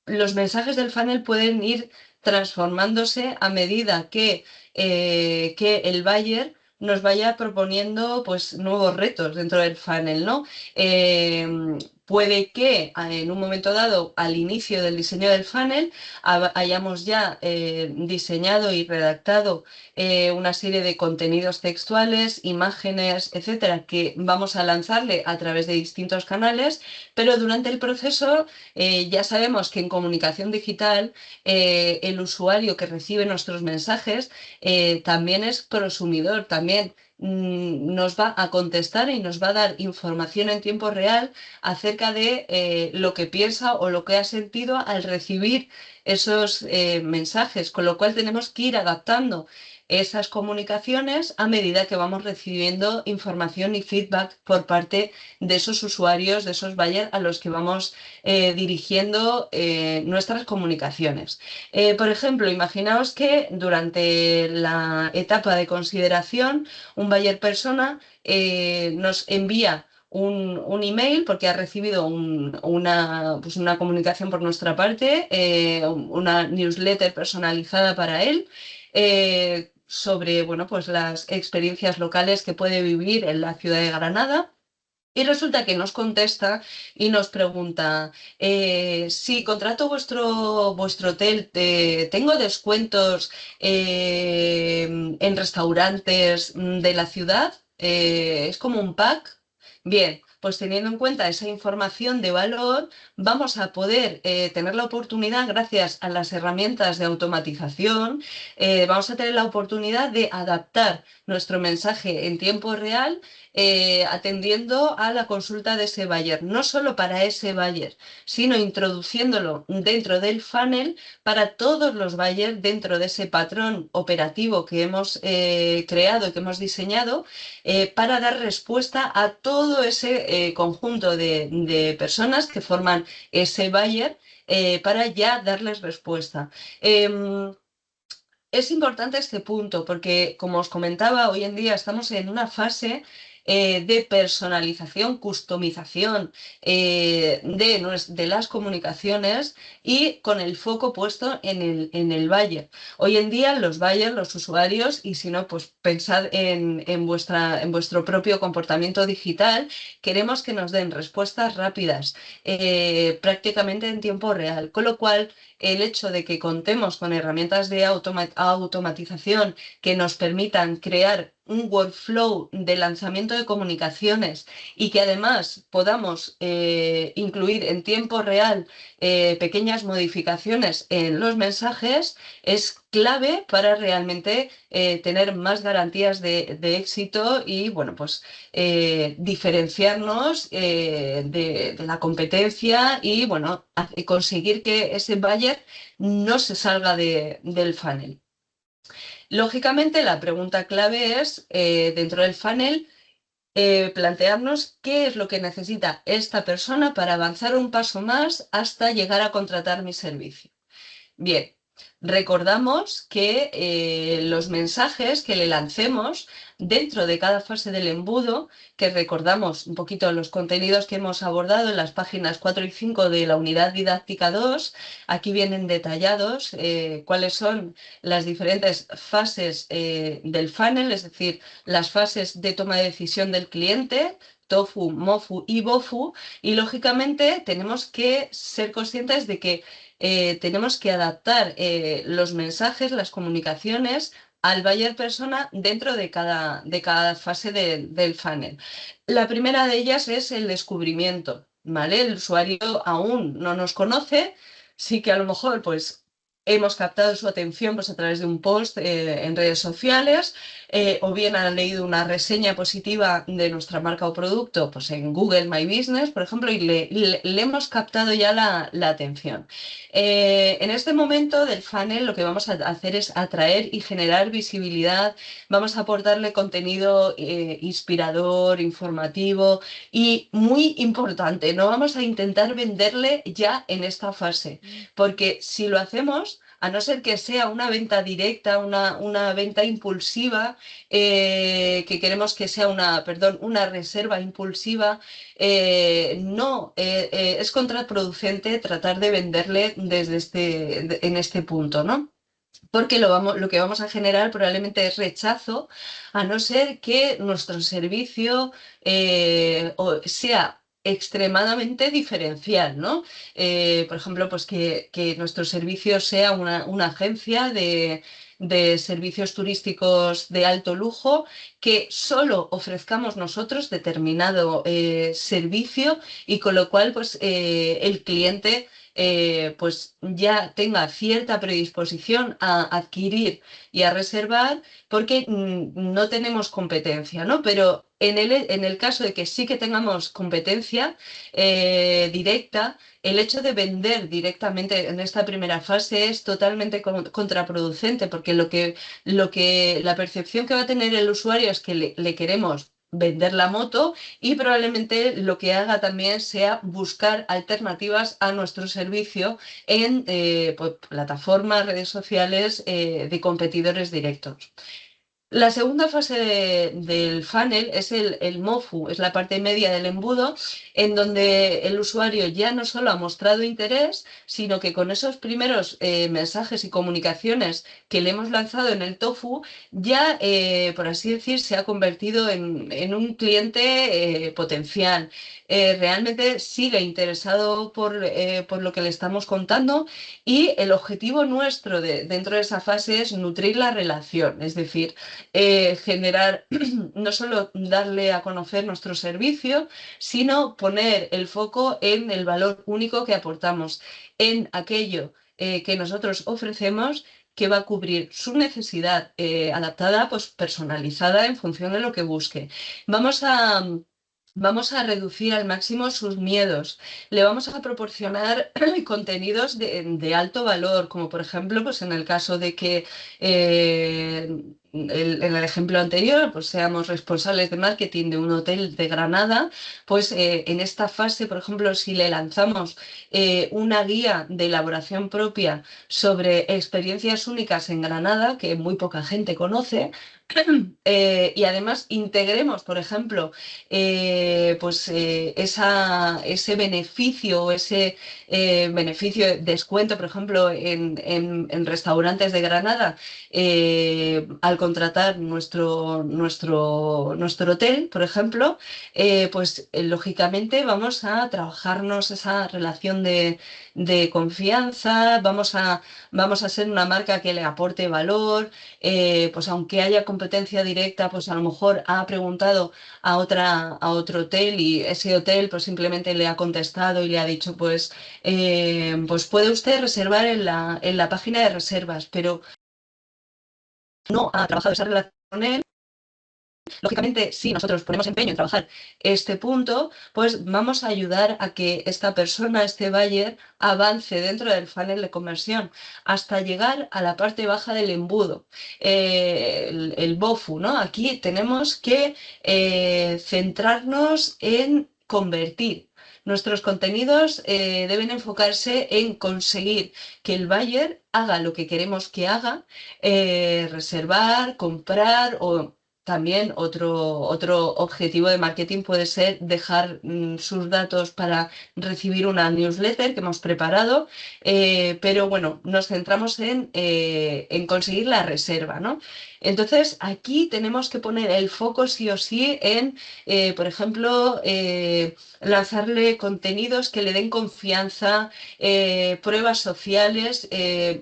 los mensajes del funnel pueden ir transformándose a medida que el buyer nos vaya proponiendo pues, nuevos retos dentro del funnel, ¿no? Puede que en un momento dado, al inicio del diseño del funnel, hayamos ya diseñado y redactado una serie de contenidos textuales, imágenes, etcétera, que vamos a lanzarle a través de distintos canales, pero durante el proceso ya sabemos que en comunicación digital el usuario que recibe nuestros mensajes también es prosumidor, también nos va a contestar y nos va a dar información en tiempo real acerca de lo que piensa o lo que ha sentido al recibir esos mensajes, con lo cual tenemos que ir adaptando esas comunicaciones a medida que vamos recibiendo información y feedback por parte de esos usuarios, de esos buyers a los que vamos dirigiendo nuestras comunicaciones. Por ejemplo, imaginaos que durante la etapa de consideración, un buyer persona nos envía un email porque ha recibido pues una comunicación por nuestra parte, una newsletter personalizada para él. Sobre bueno, pues las experiencias locales que puede vivir en la ciudad de Granada. Y resulta que nos contesta y nos pregunta, si contrato vuestro hotel, ¿tengo descuentos en restaurantes de la ciudad? ¿Es como un pack? Bien, pues teniendo en cuenta esa información de valor, vamos a poder tener la oportunidad, gracias a las herramientas de automatización, vamos a tener la oportunidad de adaptar nuestro mensaje en tiempo real atendiendo a la consulta de ese buyer, no solo para ese buyer, sino introduciéndolo dentro del funnel para todos los buyers dentro de ese patrón operativo que hemos creado y que hemos diseñado para dar respuesta a todo ese conjunto de personas que forman ese buyer para ya darles respuesta. Es importante este punto porque, como os comentaba, hoy en día estamos en una fase de personalización, customización de las comunicaciones y con el foco puesto en el buyer. Hoy en día los buyers, los usuarios, y si no, pues pensad en vuestro propio comportamiento digital, queremos que nos den respuestas rápidas, prácticamente en tiempo real, con lo cual el hecho de que contemos con herramientas de automatización que nos permitan crear un workflow de lanzamiento de comunicaciones y que además podamos incluir en tiempo real pequeñas modificaciones en los mensajes es clave para realmente tener más garantías de éxito y bueno, pues diferenciarnos de la competencia y bueno, conseguir que ese buyer no se salga del funnel. Lógicamente, la pregunta clave es, dentro del funnel, plantearnos qué es lo que necesita esta persona para avanzar un paso más hasta llegar a contratar mi servicio. Bien, recordamos que los mensajes que le lancemos dentro de cada fase del embudo, que recordamos un poquito los contenidos que hemos abordado en las páginas 4 y 5 de la unidad didáctica 2, aquí vienen detallados cuáles son las diferentes fases del funnel, es decir, las fases de toma de decisión del cliente, TOFU, MOFU y BOFU, y lógicamente tenemos que ser conscientes de que tenemos que adaptar los mensajes, las comunicaciones al buyer persona dentro de cada fase del funnel. La primera de ellas es el descubrimiento, ¿vale? El usuario aún no nos conoce, sí que a lo mejor pues hemos captado su atención pues, a través de un post en redes sociales o bien han leído una reseña positiva de nuestra marca o producto pues, en Google My Business, por ejemplo, y le hemos captado ya la atención. En este momento del funnel lo que vamos a hacer es atraer y generar visibilidad, vamos a aportarle contenido inspirador, informativo y muy importante, no vamos a intentar venderle ya en esta fase, porque si lo hacemos, a no ser que sea una venta directa, una venta impulsiva, que queremos que sea una reserva impulsiva, no, es contraproducente tratar de venderle en este punto, ¿no? Porque lo que vamos a generar probablemente es rechazo, a no ser que nuestro servicio sea extremadamente diferencial, ¿no? Por ejemplo, pues que nuestro servicio sea una agencia de servicios turísticos de alto lujo, que solo ofrezcamos nosotros determinado servicio y con lo cual pues, el cliente pues ya tenga cierta predisposición a adquirir y a reservar porque no tenemos competencia, ¿no? Pero en el caso de que sí que tengamos competencia directa, el hecho de vender directamente en esta primera fase es totalmente contraproducente porque la percepción que va a tener el usuario es que le queremos vender la moto y probablemente lo que haga también sea buscar alternativas a nuestro servicio en pues, plataformas, redes sociales de competidores directos. La segunda fase del funnel es el MOFU, es la parte media del embudo, en donde el usuario ya no solo ha mostrado interés, sino que con esos primeros mensajes y comunicaciones que le hemos lanzado en el TOFU, ya, por así decir, se ha convertido en un cliente potencial. Realmente sigue interesado por lo que le estamos contando y el objetivo nuestro dentro de esa fase es nutrir la relación, es decir, generar, no solo darle a conocer nuestro servicio, sino poner el foco en el valor único que aportamos, en aquello que nosotros ofrecemos que va a cubrir su necesidad adaptada, pues personalizada en función de lo que busque. Vamos a... Vamos a reducir al máximo sus miedos. Le vamos a proporcionar contenidos de alto valor, como por ejemplo, pues en el caso de que en el ejemplo anterior, pues seamos responsables de marketing de un hotel de Granada, pues en esta fase, por ejemplo, si le lanzamos una guía de elaboración propia sobre experiencias únicas en Granada, que muy poca gente conoce, y además integremos, por ejemplo, ese beneficio o ese beneficio de descuento, por ejemplo, en restaurantes de Granada, al contratar nuestro hotel, por ejemplo, lógicamente vamos a trabajarnos esa relación de confianza, vamos a ser una marca que le aporte valor, pues aunque haya competencia directa, pues a lo mejor ha preguntado a otro hotel y ese hotel pues simplemente le ha contestado y le ha dicho pues puede usted reservar en la página de reservas, pero no ha trabajado esa relación con él. Lógicamente, si nosotros ponemos empeño en trabajar este punto, pues vamos a ayudar a que esta persona, este buyer, avance dentro del funnel de conversión hasta llegar a la parte baja del embudo, el BOFU, ¿no? Aquí tenemos que centrarnos en convertir. Nuestros contenidos deben enfocarse en conseguir que el buyer haga lo que queremos que haga, reservar, comprar o también otro objetivo de marketing puede ser dejar sus datos para recibir una newsletter que hemos preparado, pero bueno, nos centramos en conseguir la reserva, ¿no? Entonces, aquí tenemos que poner el foco sí o sí en, por ejemplo, lanzarle contenidos que le den confianza, pruebas sociales,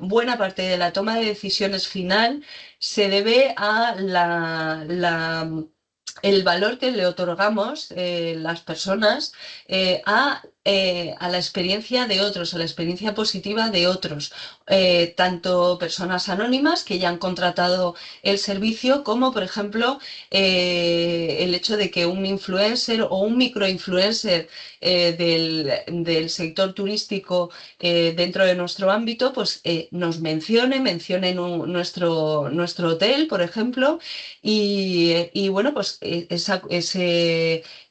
buena parte de la toma de decisiones final se debe a el valor que le otorgamos las personas a la experiencia de otros, a la experiencia positiva de otros, tanto personas anónimas que ya han contratado el servicio, como por ejemplo el hecho de que un influencer o un microinfluencer del sector turístico dentro de nuestro ámbito, pues nos mencione nuestro hotel, por ejemplo, y bueno, pues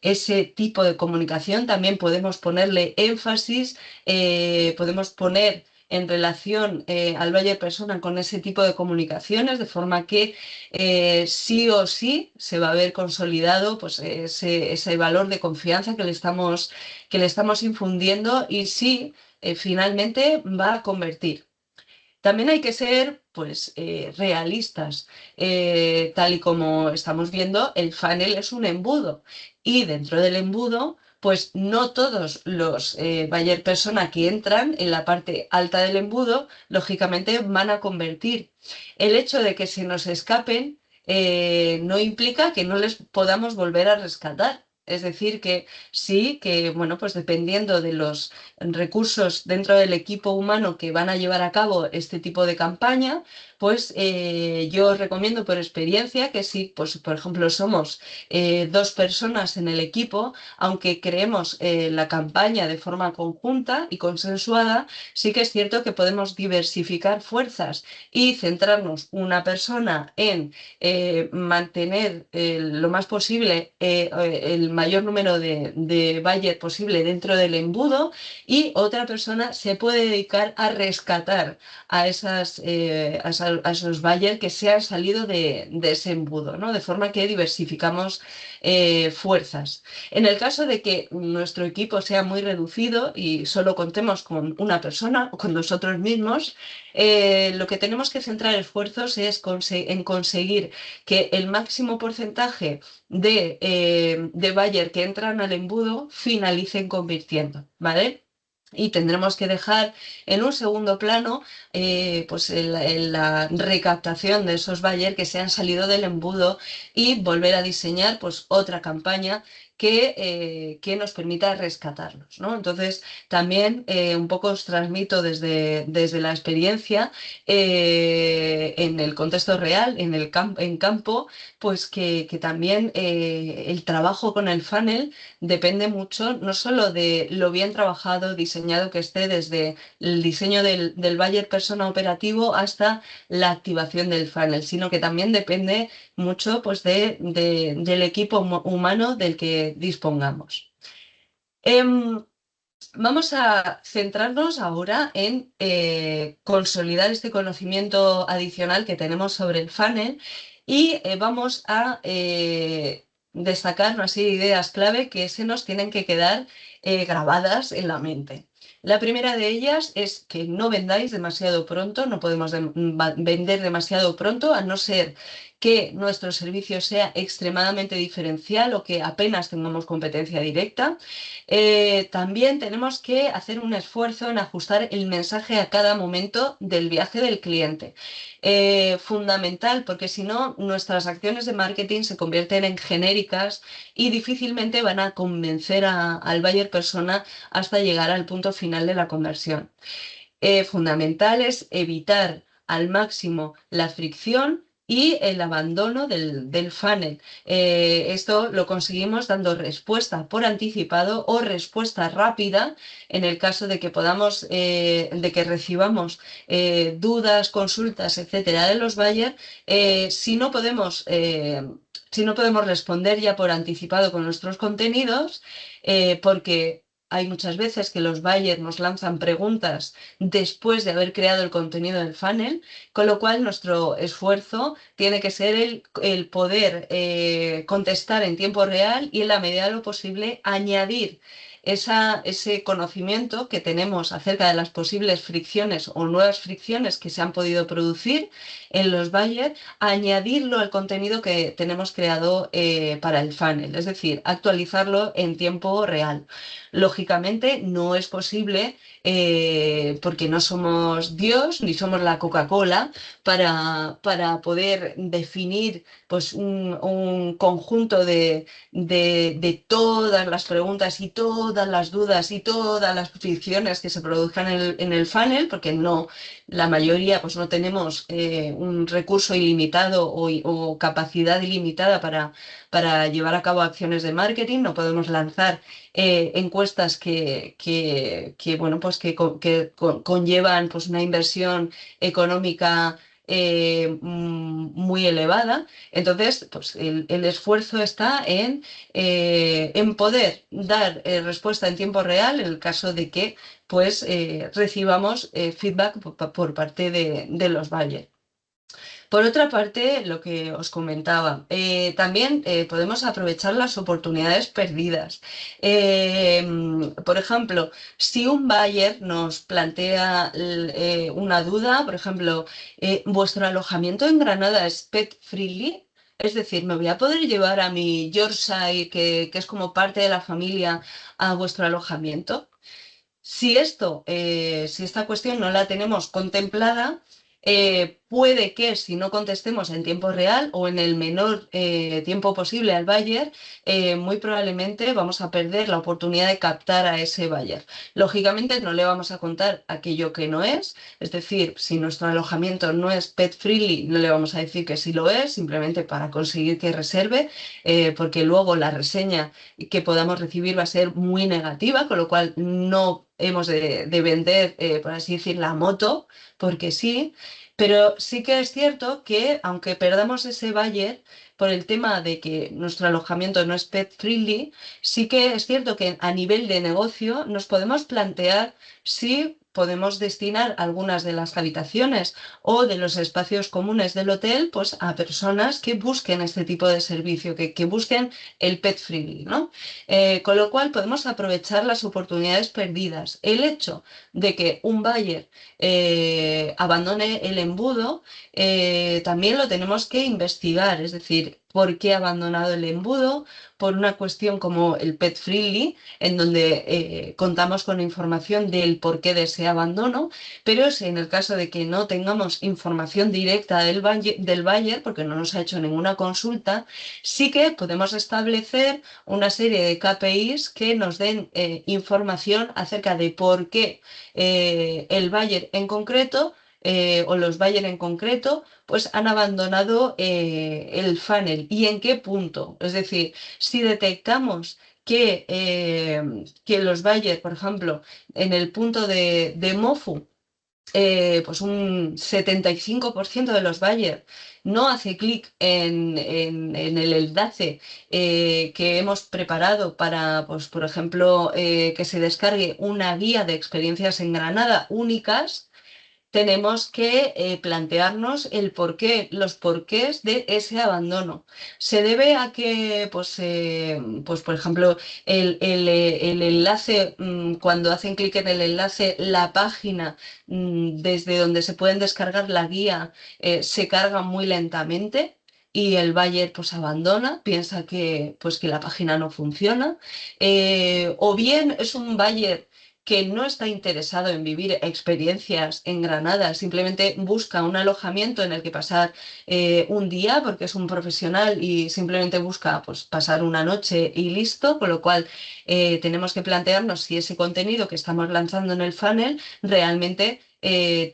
ese tipo de comunicación también podemos ponerle énfasis, podemos poner en relación al buyer persona con ese tipo de comunicaciones, de forma que sí o sí se va a ver consolidado pues, ese valor de confianza que le estamos infundiendo y sí, finalmente va a convertir. También hay que ser, pues, realistas. Tal y como estamos viendo, el funnel es un embudo y dentro del embudo, pues no todos los buyer persona que entran en la parte alta del embudo, lógicamente van a convertir. El hecho de que se nos escapen no implica que no les podamos volver a rescatar. Es decir, que sí, que bueno, pues dependiendo de los recursos dentro del equipo humano que van a llevar a cabo este tipo de campaña, pues yo os recomiendo por experiencia que si, pues, por ejemplo, somos dos personas en el equipo, aunque creemos la campaña de forma conjunta y consensuada, sí que es cierto que podemos diversificar fuerzas y centrarnos una persona en mantener lo más posible el mayor número de buyer posible dentro del embudo y otra persona se puede dedicar a rescatar a esos buyers que se han salido de ese embudo, ¿no? De forma que diversificamos fuerzas. En el caso de que nuestro equipo sea muy reducido y solo contemos con una persona o con nosotros mismos, lo que tenemos que centrar esfuerzos es en conseguir que el máximo porcentaje de buyer que entran al embudo finalicen convirtiendo, ¿vale? Y tendremos que dejar en un segundo plano pues la recaptación de esos buyers que se han salido del embudo y volver a diseñar pues otra campaña que nos permita rescatarlos, ¿no? Entonces, también un poco os transmito desde la experiencia en el contexto real, en campo, pues que también el trabajo con el funnel depende mucho no solo de lo bien trabajado, diseñado que esté desde el diseño del buyer persona operativo hasta la activación del funnel, sino que también depende mucho pues, del equipo humano del que dispongamos. Em, Vamos a centrarnos ahora en consolidar este conocimiento adicional que tenemos sobre el funnel y vamos a destacar una serie de ideas clave que se nos tienen que quedar grabadas en la mente. La primera de ellas es que no vendáis demasiado pronto, no podemos vender demasiado pronto, a no ser que nuestro servicio sea extremadamente diferencial o que apenas tengamos competencia directa. También tenemos que hacer un esfuerzo en ajustar el mensaje a cada momento del viaje del cliente. Fundamental, porque si no, nuestras acciones de marketing se convierten en genéricas y difícilmente van a convencer al buyer persona hasta llegar al punto final de la conversión. Fundamental es evitar al máximo la fricción y el abandono del funnel. Esto lo conseguimos dando respuesta por anticipado o respuesta rápida en el caso de que podamos, de que recibamos dudas, consultas, etcétera, de los buyers. Si no podemos responder ya por anticipado con nuestros contenidos, porque hay muchas veces que los buyers nos lanzan preguntas después de haber creado el contenido del funnel, con lo cual nuestro esfuerzo tiene que ser el poder contestar en tiempo real y en la medida de lo posible añadir ese conocimiento que tenemos acerca de las posibles fricciones o nuevas fricciones que se han podido producir en los buyers, añadirlo al contenido que tenemos creado para el funnel, es decir, actualizarlo en tiempo real. Lógicamente no es posible porque no somos Dios ni somos la Coca-Cola para poder definir pues, un conjunto de todas las preguntas y todas las dudas y todas las fricciones que se produzcan en el funnel, porque no, la mayoría pues, no tenemos un recurso ilimitado o capacidad ilimitada para llevar a cabo acciones de marketing, no podemos lanzar encuestas bueno, pues que conllevan pues, una inversión económica muy elevada. Entonces, pues, el esfuerzo está en poder dar respuesta en tiempo real en el caso de que pues, recibamos feedback por parte de los buyers. Por otra parte, lo que os comentaba, también podemos aprovechar las oportunidades perdidas. Por ejemplo, si un buyer nos plantea una duda, por ejemplo, ¿vuestro alojamiento en Granada es pet friendly? Es decir, ¿me voy a poder llevar a mi Yorkshire, que es como parte de la familia, a vuestro alojamiento? Si esta cuestión no la tenemos contemplada, puede que si no contestemos en tiempo real o en el menor tiempo posible al buyer, muy probablemente vamos a perder la oportunidad de captar a ese buyer. Lógicamente no le vamos a contar aquello que no es decir, si nuestro alojamiento no es pet friendly, no le vamos a decir que sí lo es, simplemente para conseguir que reserve, porque luego la reseña que podamos recibir va a ser muy negativa, con lo cual no hemos de vender, por así decir, la moto, porque sí, pero sí que es cierto que aunque perdamos ese buyer por el tema de que nuestro alojamiento no es pet friendly, sí que es cierto que a nivel de negocio nos podemos plantear si podemos destinar algunas de las habitaciones o de los espacios comunes del hotel pues, a personas que busquen este tipo de servicio, que busquen el pet friendly, ¿no? Con lo cual podemos aprovechar las oportunidades perdidas. El hecho de que un buyer abandone el embudo también lo tenemos que investigar, es decir, por qué ha abandonado el embudo, por una cuestión como el pet friendly, en donde contamos con información del porqué de ese abandono, pero si en el caso de que no tengamos información directa del buyer, porque no nos ha hecho ninguna consulta, sí que podemos establecer una serie de KPIs que nos den información acerca de por qué el buyer en concreto o los buyer en concreto, pues han abandonado el funnel y en qué punto. Es decir, si detectamos que los buyers, por ejemplo, en el punto de MOFU, pues un 75% de los buyers no hace clic en el enlace que hemos preparado para, pues, por ejemplo, que se descargue una guía de experiencias en Granada únicas, tenemos que plantearnos el porqué, los porqués de ese abandono. Se debe a que, pues por ejemplo, el enlace, cuando hacen clic en el enlace, la página desde donde se pueden descargar la guía se carga muy lentamente. Y el buyer pues abandona, piensa que la página no funciona. O bien es un buyer que no está interesado en vivir experiencias en Granada, simplemente busca un alojamiento en el que pasar un día porque es un profesional y simplemente busca pues, pasar una noche y listo, con lo cual tenemos que plantearnos si ese contenido que estamos lanzando en el funnel realmente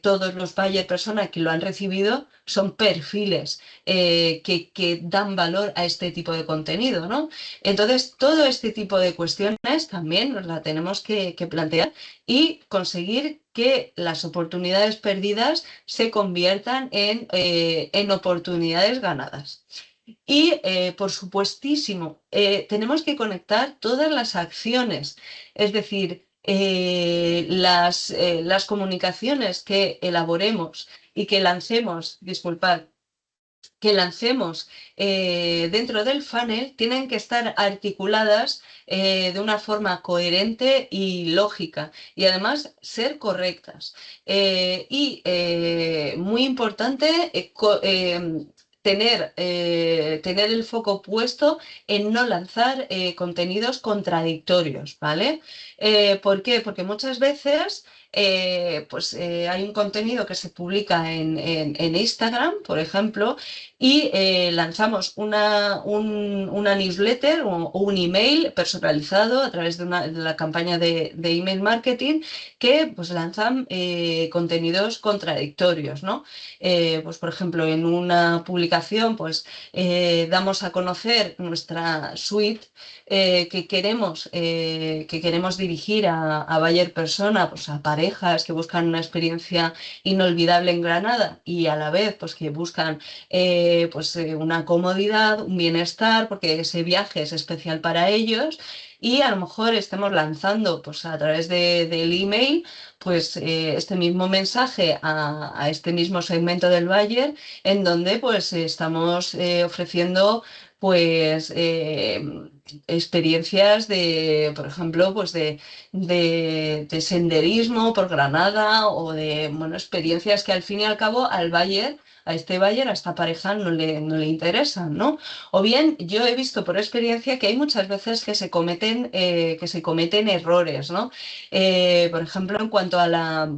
todos los buyer personas que lo han recibido son perfiles que dan valor a este tipo de contenido, ¿no? Entonces, todo este tipo de cuestiones también nos la tenemos que plantear y conseguir que las oportunidades perdidas se conviertan en oportunidades ganadas. Y, por supuestísimo, tenemos que conectar todas las acciones, es decir, las comunicaciones que elaboremos y que lancemos, disculpad, que lancemos dentro del funnel tienen que estar articuladas de una forma coherente y lógica y además ser correctas. Muy importante, tener el foco puesto en no lanzar contenidos contradictorios, ¿vale? ¿Por qué? Porque muchas veces hay un contenido que se publica en Instagram, por ejemplo, y lanzamos una newsletter o un email personalizado a través de la campaña de email marketing que pues, lanzan contenidos contradictorios, ¿no? Pues, por ejemplo, en una publicación pues, damos a conocer nuestra suite que queremos dirigir a buyer persona, pues, a parejas que buscan una experiencia inolvidable en Granada y a la vez pues, que buscan una comodidad, un bienestar, porque ese viaje es especial para ellos y a lo mejor estemos lanzando pues, a través del email pues, este mismo mensaje a este mismo segmento del buyer en donde pues, estamos ofreciendo pues experiencias por ejemplo, pues de senderismo por Granada o de, bueno, experiencias que al fin y al cabo a este buyer, a esta pareja no le interesan, ¿no? O bien, yo he visto por experiencia que hay muchas veces que se cometen errores, ¿no? Por ejemplo, en cuanto a la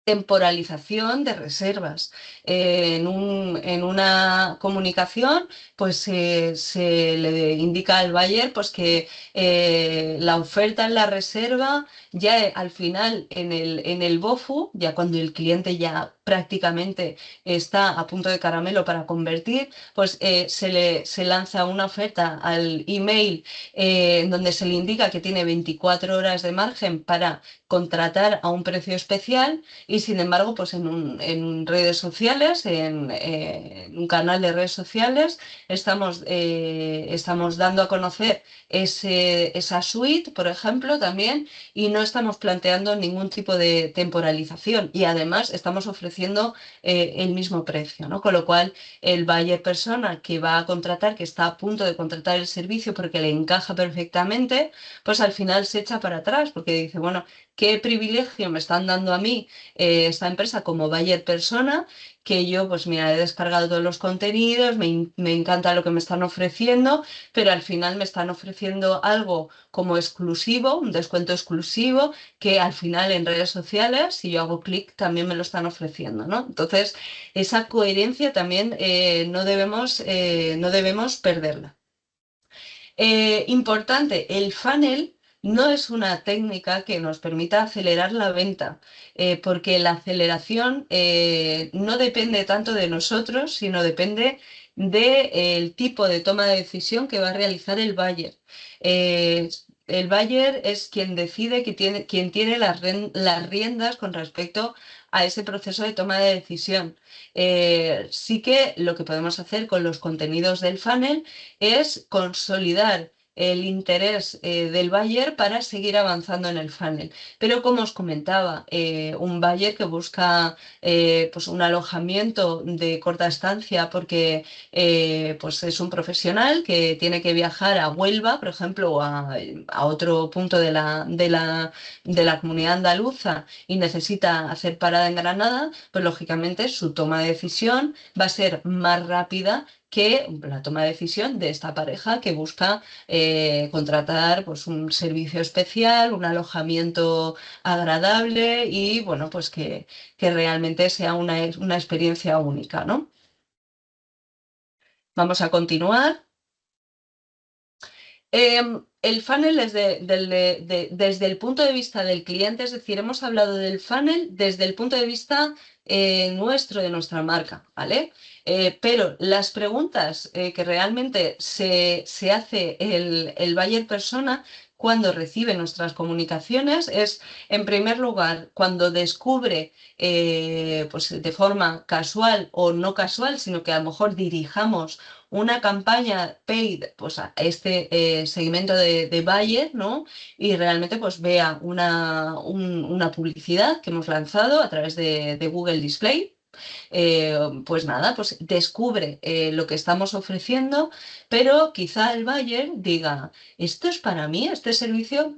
temporalización de reservas. En una comunicación, pues se le indica al buyer pues, que la oferta en la reserva ya al final en el BOFU, ya cuando el cliente ya prácticamente está a punto de caramelo para convertir, pues se lanza una oferta al email en donde se le indica que tiene 24 horas de margen para contratar a un precio especial y sin embargo, pues en redes sociales, en un canal de redes sociales, estamos dando a conocer esa suite, por ejemplo, también, y no estamos planteando ningún tipo de temporalización. Y además estamos ofreciendo el mismo precio, ¿no? Con lo cual, el buyer persona que va a contratar, que está a punto de contratar el servicio porque le encaja perfectamente, pues al final se echa para atrás porque dice, bueno, qué privilegio me están dando a mí esta empresa como buyer persona, que yo, pues mira, he descargado todos los contenidos, me encanta lo que me están ofreciendo, pero al final me están ofreciendo algo como exclusivo, un descuento exclusivo, que al final en redes sociales, si yo hago clic, también me lo están ofreciendo, ¿no? Entonces, esa coherencia también no debemos perderla. Importante, el funnel no es una técnica que nos permita acelerar la venta, porque la aceleración no depende tanto de nosotros, sino depende del tipo de toma de decisión que va a realizar el buyer. El buyer es quien decide, quien tiene las riendas con respecto a ese proceso de toma de decisión. Sí que lo que podemos hacer con los contenidos del funnel es consolidar el interés del buyer para seguir avanzando en el funnel. Pero como os comentaba, un buyer que busca pues un alojamiento de corta estancia porque pues es un profesional que tiene que viajar a Huelva, por ejemplo, o a otro punto de la comunidad andaluza y necesita hacer parada en Granada, pues lógicamente su toma de decisión va a ser más rápida que la toma de decisión de esta pareja que busca contratar pues, un servicio especial, un alojamiento agradable y bueno, pues que realmente sea una experiencia única, ¿no? Vamos a continuar. El funnel desde el punto de vista del cliente, es decir, hemos hablado del funnel desde el punto de vista nuestro, de nuestra marca, ¿vale? Pero las preguntas que realmente se hace el buyer persona cuando recibe nuestras comunicaciones es, en primer lugar, cuando descubre, pues de forma casual o no casual, sino que a lo mejor dirijamos una campaña paid pues, a este segmento de buyer, ¿no? Y realmente pues vea una publicidad que hemos lanzado a través de Google Display. Pues nada, pues descubre lo que estamos ofreciendo, pero quizá el buyer diga, ¿esto es para mí? ¿Este servicio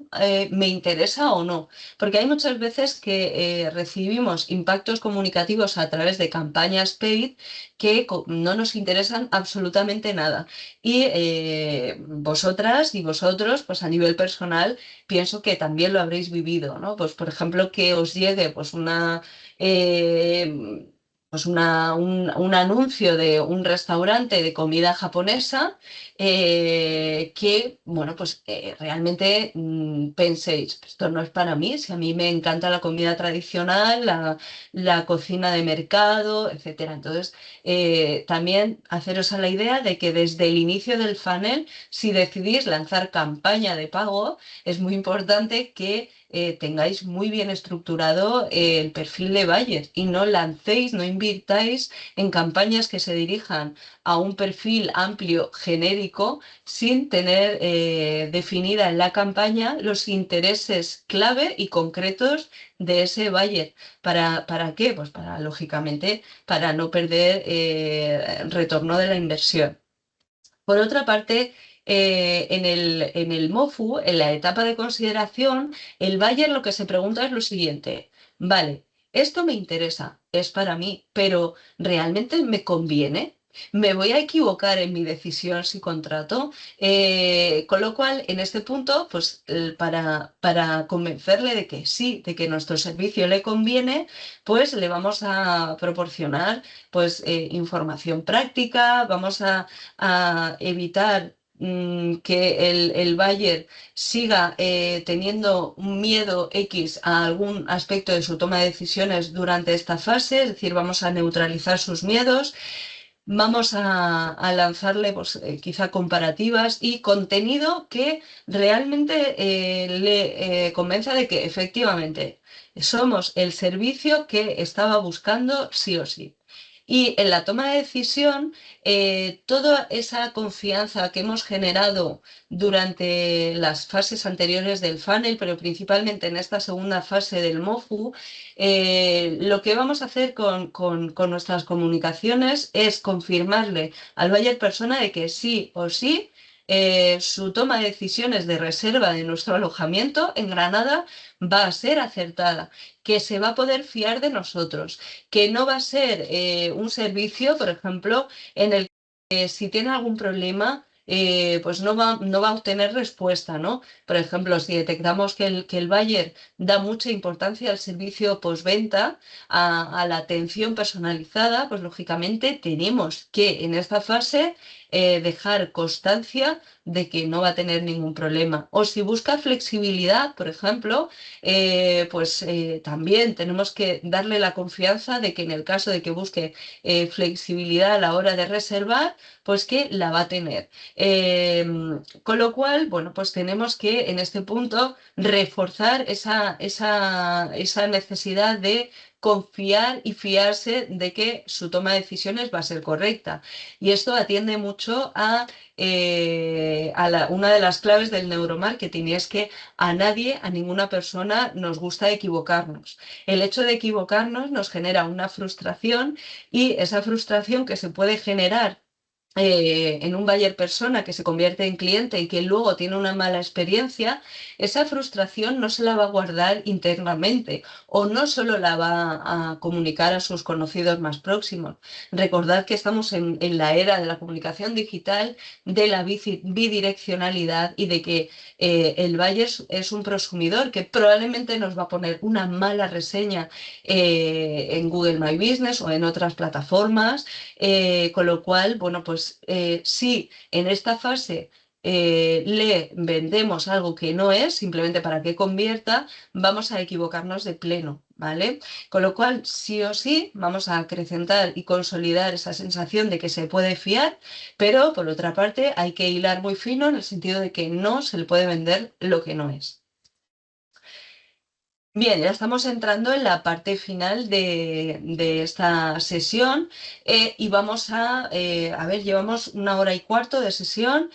me interesa o no? Porque hay muchas veces que recibimos impactos comunicativos a través de campañas paid que no nos interesan absolutamente nada. Y vosotras y vosotros, pues a nivel personal, pienso que también lo habréis vivido, ¿no? Pues por ejemplo, que os llegue pues eh, un anuncio de un restaurante de comida japonesa que, bueno, pues realmente penséis, esto no es para mí, si a mí me encanta la comida tradicional, la cocina de mercado, etcétera. Entonces, también haceros a la idea de que desde el inicio del funnel, si decidís lanzar campaña de pago, es muy importante que tengáis muy bien estructurado el perfil de buyer y no lancéis, no invirtáis en campañas que se dirijan a un perfil amplio, genérico, sin tener definida en la campaña los intereses clave y concretos de ese buyer. ¿Para qué? Pues para, lógicamente, para no perder retorno de la inversión. Por otra parte, en el MOFU, en la etapa de consideración, el buyer lo que se pregunta es lo siguiente, vale, esto me interesa, es para mí, pero ¿realmente me conviene? ¿Me voy a equivocar en mi decisión si contrato? Con lo cual, en este punto, pues para convencerle de que sí, de que nuestro servicio le conviene, pues le vamos a proporcionar pues información práctica, vamos a evitar que el buyer siga teniendo un miedo X a algún aspecto de su toma de decisiones durante esta fase, es decir, vamos a neutralizar sus miedos. Vamos a lanzarle pues, quizá comparativas y contenido que realmente le convenza de que efectivamente somos el servicio que estaba buscando sí o sí. Y en la toma de decisión, toda esa confianza que hemos generado durante las fases anteriores del funnel, pero principalmente en esta segunda fase del MOFU, lo que vamos a hacer con nuestras comunicaciones es confirmarle al buyer persona de que sí o sí su toma de decisiones de reserva de nuestro alojamiento en Granada va a ser acertada, que se va a poder fiar de nosotros, que no va a ser un servicio, por ejemplo, en el que si tiene algún problema, pues no va a obtener respuesta, ¿no? Por ejemplo, si detectamos que el buyer da mucha importancia al servicio postventa, a la atención personalizada, pues lógicamente tenemos que en esta fase dejar constancia de que no va a tener ningún problema. O si busca flexibilidad, por ejemplo, pues también tenemos que darle la confianza de que en el caso de que busque flexibilidad a la hora de reservar, pues que la va a tener. Con lo cual, bueno, pues tenemos que en este punto reforzar esa necesidad de confiar y fiarse de que su toma de decisiones va a ser correcta. Y esto atiende mucho a una de las claves del neuromarketing, y es que a nadie, a ninguna persona nos gusta equivocarnos. El hecho de equivocarnos nos genera una frustración, y esa frustración que se puede generar en un buyer persona que se convierte en cliente y que luego tiene una mala experiencia, esa frustración no se la va a guardar internamente, o no solo la va a comunicar a sus conocidos más próximos. Recordad que estamos en la era de la comunicación digital, de la bidireccionalidad, y de que el buyer es un prosumidor que probablemente nos va a poner una mala reseña en Google My Business o en otras plataformas, con lo cual, bueno, pues si en esta fase le vendemos algo que no es, simplemente para que convierta, vamos a equivocarnos de pleno, ¿vale? Con lo cual, sí o sí, vamos a acrecentar y consolidar esa sensación de que se puede fiar, pero por otra parte hay que hilar muy fino en el sentido de que no se le puede vender lo que no es. Bien, ya estamos entrando en la parte final de esta sesión, y vamos a ver, llevamos 1 hora y cuarto de sesión.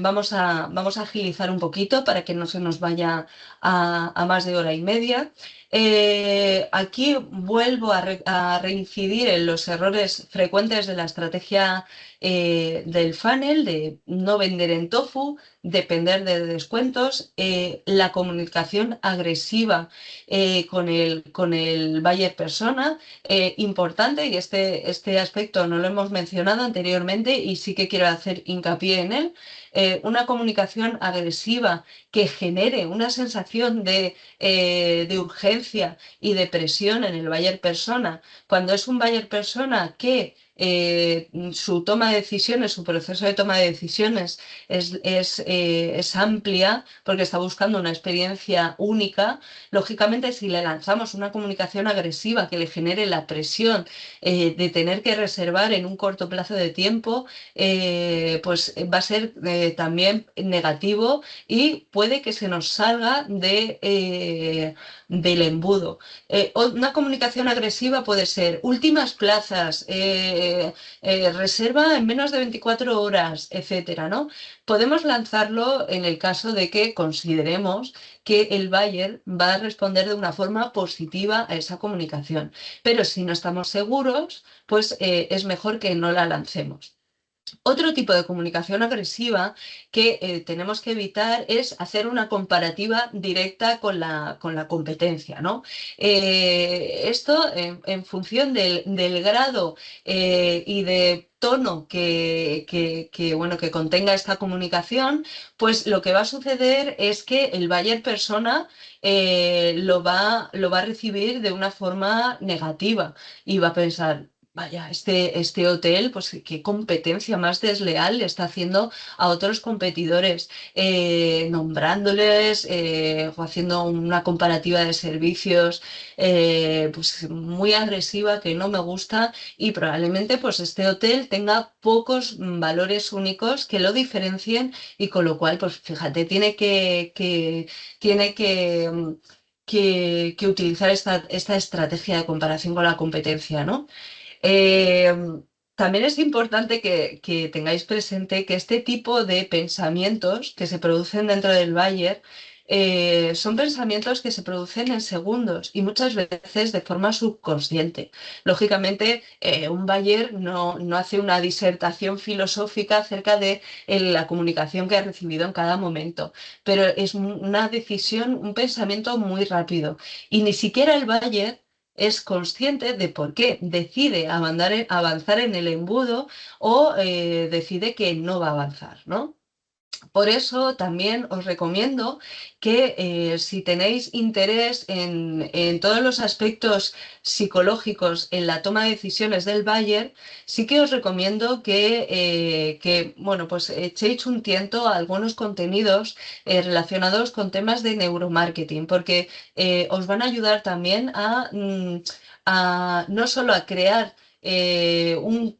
Vamos a agilizar un poquito para que no se nos vaya a más de hora y media. Aquí vuelvo a reincidir en los errores frecuentes de la estrategia del funnel, de no vender en tofu, depender de descuentos, la comunicación agresiva con el buyer persona, importante, y este aspecto no lo hemos mencionado anteriormente y sí que quiero hacer hincapié en él. Una comunicación agresiva que genere una sensación de urgencia y de presión en el buyer persona, cuando es un buyer persona que su toma de decisiones, su proceso de toma de decisiones es amplia, porque está buscando una experiencia única. Lógicamente, si le lanzamos una comunicación agresiva que le genere la presión de tener que reservar en un corto plazo de tiempo, pues va a ser también negativo, y puede que se nos salga del embudo. Una comunicación agresiva puede ser últimas plazas, reserva en menos de 24 horas, etcétera, ¿no? Podemos lanzarlo en el caso de que consideremos que el buyer va a responder de una forma positiva a esa comunicación. Pero si no estamos seguros, pues es mejor que no la lancemos. Otro tipo de comunicación agresiva que tenemos que evitar es hacer una comparativa directa con la competencia, ¿no? Esto en función del grado y de tono bueno, que contenga esta comunicación, pues lo que va a suceder es que el buyer persona lo va a recibir de una forma negativa, y va a pensar: vaya, este hotel, pues qué competencia más desleal le está haciendo a otros competidores, nombrándoles o haciendo una comparativa de servicios pues muy agresiva, que no me gusta, y probablemente pues este hotel tenga pocos valores únicos que lo diferencien, y con lo cual, pues fíjate, tiene que utilizar esta estrategia de comparación con la competencia, ¿no? Eh, También es importante que tengáis presente que este tipo de pensamientos que se producen dentro del Bayer son pensamientos que se producen en segundos y muchas veces de forma subconsciente. Lógicamente, un buyer no hace una disertación filosófica acerca de la comunicación que ha recibido en cada momento, pero es una decisión, un pensamiento muy rápido. Y ni siquiera el buyer es consciente de por qué decide avanzar en el embudo o decide que no va a avanzar, ¿no? Por eso también os recomiendo que si tenéis interés en todos los aspectos psicológicos en la toma de decisiones del buyer, sí que os recomiendo bueno, pues echéis un tiento a algunos contenidos relacionados con temas de neuromarketing, porque os van a ayudar también a no solo a crear un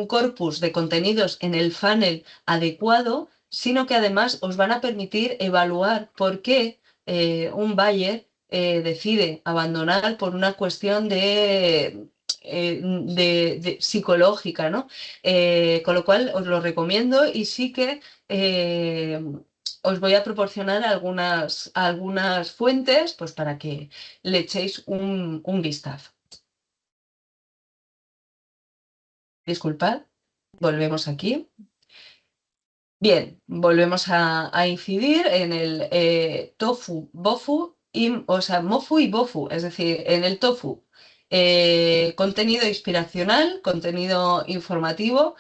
corpus de contenidos en el funnel adecuado, sino que además os van a permitir evaluar por qué un buyer decide abandonar por una cuestión de psicológica, ¿no? Con lo cual os lo recomiendo y sí que os voy a proporcionar algunas fuentes pues, para que le echéis un vistazo. Disculpad, volvemos aquí. Bien, volvemos a incidir en el tofu, bofu, o sea, mofu y bofu, es decir, en el tofu, contenido inspiracional, contenido informativo,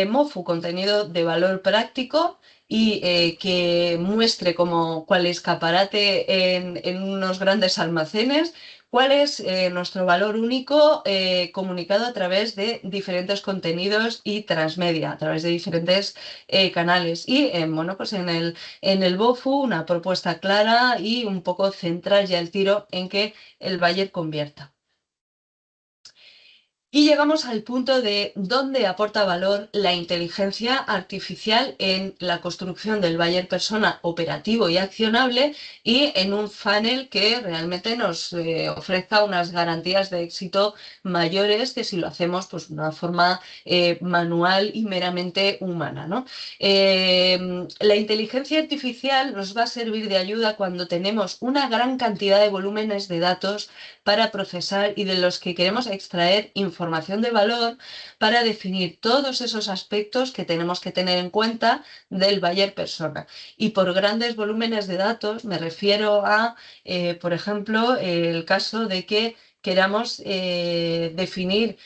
mofu, contenido de valor práctico y que muestre cuál escaparate en unos grandes almacenes, cuál es nuestro valor único comunicado a través de diferentes contenidos y transmedia, a través de diferentes canales. Y bueno, pues en el BOFU una propuesta clara y un poco central ya el tiro en que el buyer convierta. Y llegamos al punto de dónde aporta valor la inteligencia artificial en la construcción del buyer persona operativo y accionable y en un funnel que realmente nos ofrezca unas garantías de éxito mayores que si lo hacemos pues, de una forma manual y meramente humana, ¿no? La inteligencia artificial nos va a servir de ayuda cuando tenemos una gran cantidad de volúmenes de datos para procesar y de los que queremos extraer información de valor para definir todos esos aspectos que tenemos que tener en cuenta del buyer persona. Y por grandes volúmenes de datos me refiero a, por ejemplo, el caso de que queramos definir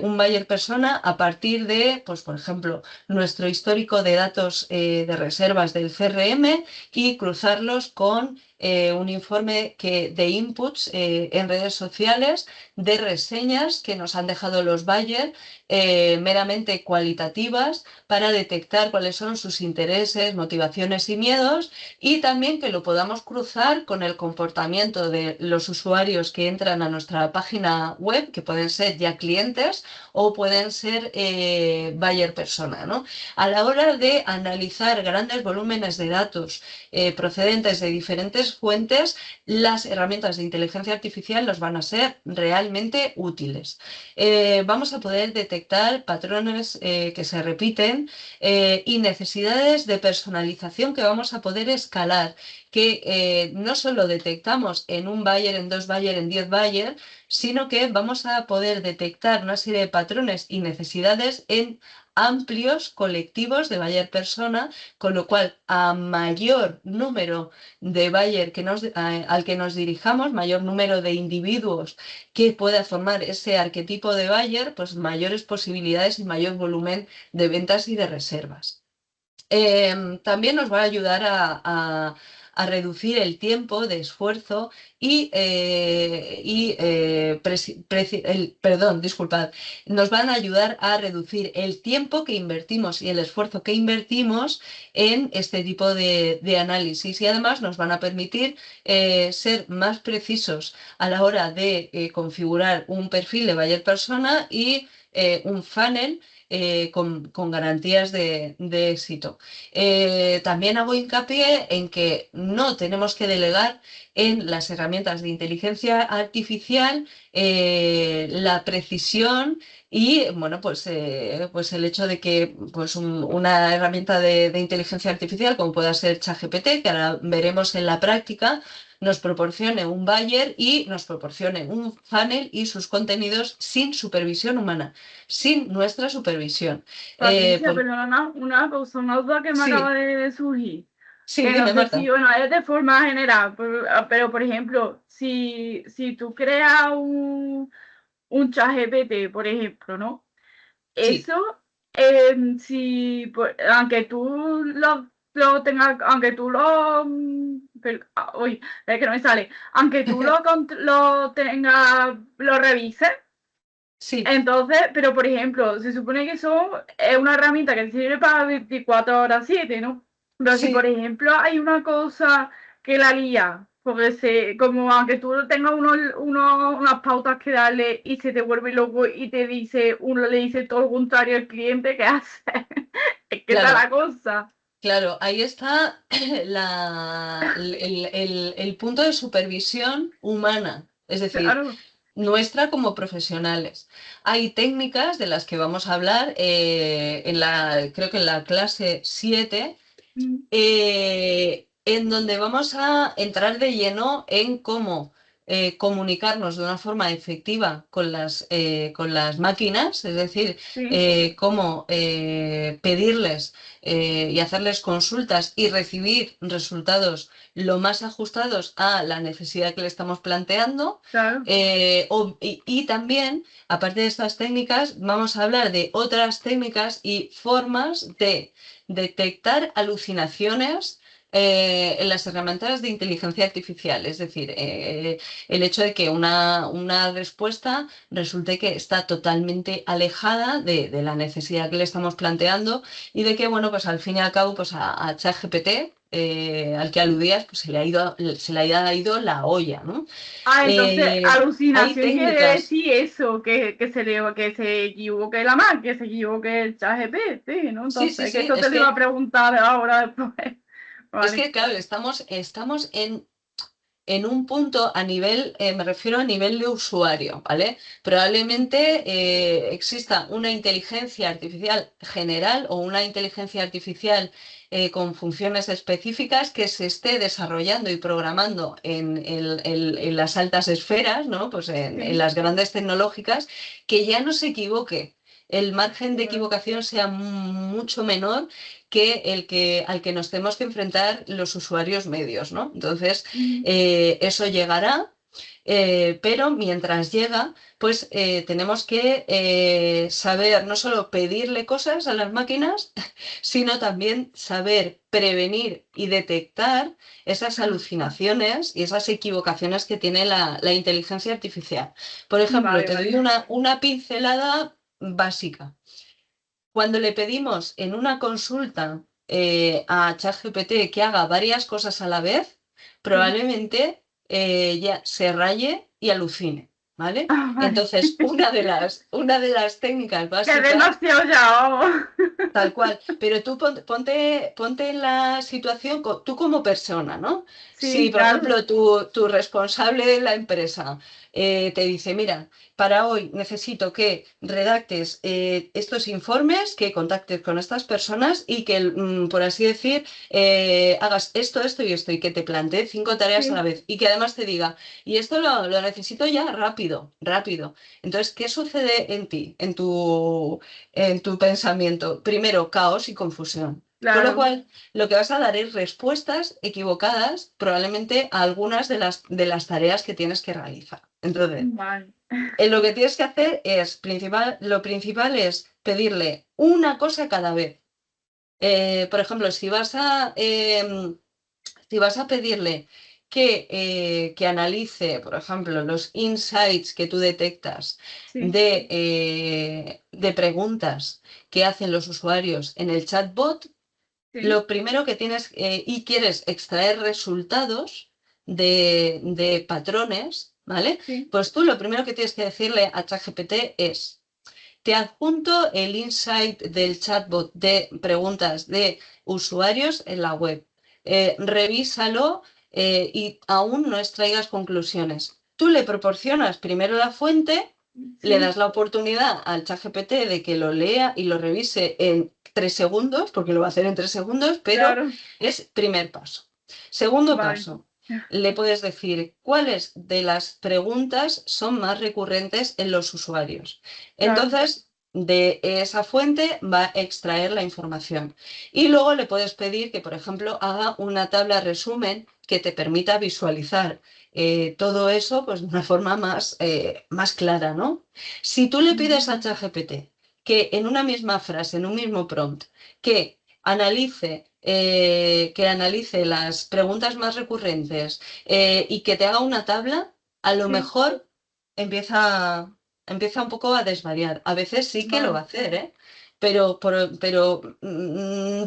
un buyer persona a partir de, pues, por ejemplo, nuestro histórico de datos de reservas del CRM y cruzarlos con un informe de inputs en redes sociales de reseñas que nos han dejado los buyers meramente cualitativas para detectar cuáles son sus intereses, motivaciones y miedos y también que lo podamos cruzar con el comportamiento de los usuarios que entran a nuestra página web, que pueden ser ya clientes o pueden ser buyer persona, ¿no? A la hora de analizar grandes volúmenes de datos procedentes de diferentes fuentes, las herramientas de inteligencia artificial nos van a ser realmente útiles. Vamos a poder detectar patrones que se repiten y necesidades de personalización que vamos a poder escalar, que no solo detectamos en un buyer, en 2 buyer, en 10 buyer, sino que vamos a poder detectar una serie de patrones y necesidades en amplios colectivos de buyer persona, con lo cual a mayor número de buyer al que nos dirijamos, mayor número de individuos que pueda formar ese arquetipo de buyer, pues mayores posibilidades y mayor volumen de ventas y de reservas. También nos va a ayudar a reducir el tiempo de esfuerzo perdón, disculpad, nos van a ayudar a reducir el tiempo que invertimos y el esfuerzo que invertimos en este tipo de análisis y además nos van a permitir ser más precisos a la hora de configurar un perfil de buyer persona y un funnel con garantías de éxito. También hago hincapié en que no tenemos que delegar en las herramientas de inteligencia artificial la precisión y bueno, pues el hecho de que pues una herramienta de inteligencia artificial, como pueda ser ChatGPT, que ahora veremos en la práctica, nos proporcione un buyer y nos proporcione un funnel y sus contenidos sin supervisión humana, sin nuestra supervisión. Patricia, Por... pero una cosa, una duda que me acaba Sí, de surgir, sí, que no dime, sé si, Marta. bueno, es de forma general, pero por ejemplo, si tú creas un chat GPT, por ejemplo, ¿no? Sí, Eso, si, aunque tú lo tengas, aunque tú lo, uy, es que no me sale, aunque tú lo tengas, lo revises, sí, entonces, pero por ejemplo, se supone que eso es una herramienta que sirve para 24 horas 7, ¿no? Pero si por sí. ejemplo hay una cosa que la lía, porque como aunque tú tengas unas pautas que darle y se te vuelve loco y te dice, uno le dice todo lo contrario al cliente, ¿qué hace? Es que está Claro, la cosa. claro, ahí está el punto de supervisión humana, es decir, Claro. nuestra como profesionales. Hay técnicas de las que vamos a hablar creo que en la clase 7 Mm, en donde vamos a entrar de lleno en cómo comunicarnos de una forma efectiva con las máquinas, es decir, sí, cómo pedirles y hacerles consultas y recibir resultados lo más ajustados a la necesidad que le estamos planteando. claro. Y también, aparte de estas técnicas, vamos a hablar de otras técnicas y formas de detectar alucinaciones en las herramientas de inteligencia artificial, es decir, el hecho de que una respuesta resulte que está totalmente alejada de la necesidad que le estamos planteando y de que, bueno, pues al fin y al cabo, pues a ChatGPT, al que aludías, pues se le haya ido la olla, ¿no? Ah, entonces Hay alucinación quiere técnicas. decir eso, que se equivoque la máquina, que se equivoque el chat GPT, ¿no? Sí, sí, Entonces, que sí, eso te lo iba a preguntar ahora después. es Vale. que claro, estamos en un punto a nivel, me refiero a nivel de usuario, ¿vale? Probablemente exista una inteligencia artificial general o una inteligencia artificial con funciones específicas que se esté desarrollando y programando en las altas esferas, ¿no? Pues en Sí, las grandes tecnológicas, que ya no se equivoque. El margen de claro. equivocación sea mucho menor que al que nos tenemos que enfrentar los usuarios medios, ¿no? Entonces, Mm, eso llegará, pero mientras llega, pues tenemos que saber no solo pedirle cosas a las máquinas, sino también saber prevenir y detectar esas alucinaciones y esas equivocaciones que tiene la inteligencia artificial. Por ejemplo, vale, te doy vale. una pincelada básica. Cuando le pedimos en una consulta a ChatGPT que haga varias cosas a la vez, Sí. probablemente ya se raye y alucine, ¿vale? Ah, vale. Entonces, una de las técnicas Que es básicas. demasiado ya, vamos. Tal cual, pero tú ponte en la situación, tú como persona, ¿no? Si, Sí, por claro. ejemplo, tu responsable de la empresa te dice, mira, para hoy necesito que redactes estos informes, que contactes con estas personas y que, por así decir, hagas esto y esto, y que te plantee 5 tareas a la Sí, vez, y que además te diga, y esto lo necesito ya rápido, rápido. Entonces, ¿qué sucede en ti, en tu pensamiento? Primero, caos y confusión. Con lo claro. cual, lo que vas a dar es respuestas equivocadas probablemente a algunas de las tareas que tienes que realizar. Entonces, Vale. lo que tienes que hacer es, lo principal es pedirle una cosa cada vez. Por ejemplo, si vas a pedirle que analice, por ejemplo, los insights que tú detectas Sí, de preguntas que hacen los usuarios en el chatbot, sí, lo primero que tienes y quieres extraer resultados de patrones, ¿vale? sí. Pues tú lo primero que tienes que decirle a ChatGPT es, te adjunto el insight del chatbot de preguntas de usuarios en la web. Revísalo y aún no extraigas conclusiones. Tú le proporcionas primero la fuente, le das Sí, la oportunidad al ChatGPT de que lo lea y lo revise en 3 segundos, porque lo va a hacer en 3 segundos, pero claro. es primer paso. Segundo Vale. paso, le puedes decir cuáles de las preguntas son más recurrentes en los usuarios. Claro. Entonces, de esa fuente va a extraer la información. Y luego le puedes pedir que, por ejemplo, haga una tabla resumen que te permita visualizar todo eso pues, de una forma más clara, ¿no? Si tú le pides a ChatGPT que en una misma frase, en un mismo prompt, que analice las preguntas más recurrentes y que te haga una tabla, a lo Sí, mejor empieza un poco a desvariar. A veces sí que lo va a vale. hacer, ¿eh? Pero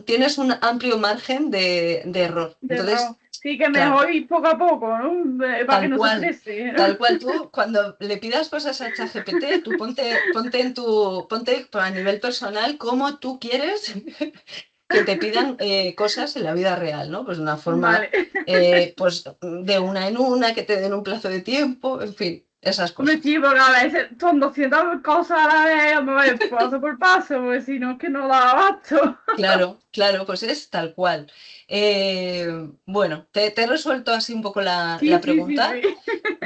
tienes un amplio margen de error. De Entonces, error. Sí, que claro, mejor ir poco a poco, ¿no? Para que tal no se cual. estrese, ¿no? Tal cual tú, cuando le pidas cosas a ChatGPT, tú ponte a nivel personal cómo tú quieres que te pidan cosas en la vida real, ¿no? Pues de una forma, Vale. pues de una en una, que te den un plazo de tiempo, en fin, esas Hombre, cosas. sí, porque a veces son 200 cosas a la vez, me voy paso por paso, porque si no es que no da abasto. Claro, claro, pues es tal cual. Bueno, te he resuelto así un poco Sí, la sí, sí, pregunta. sí.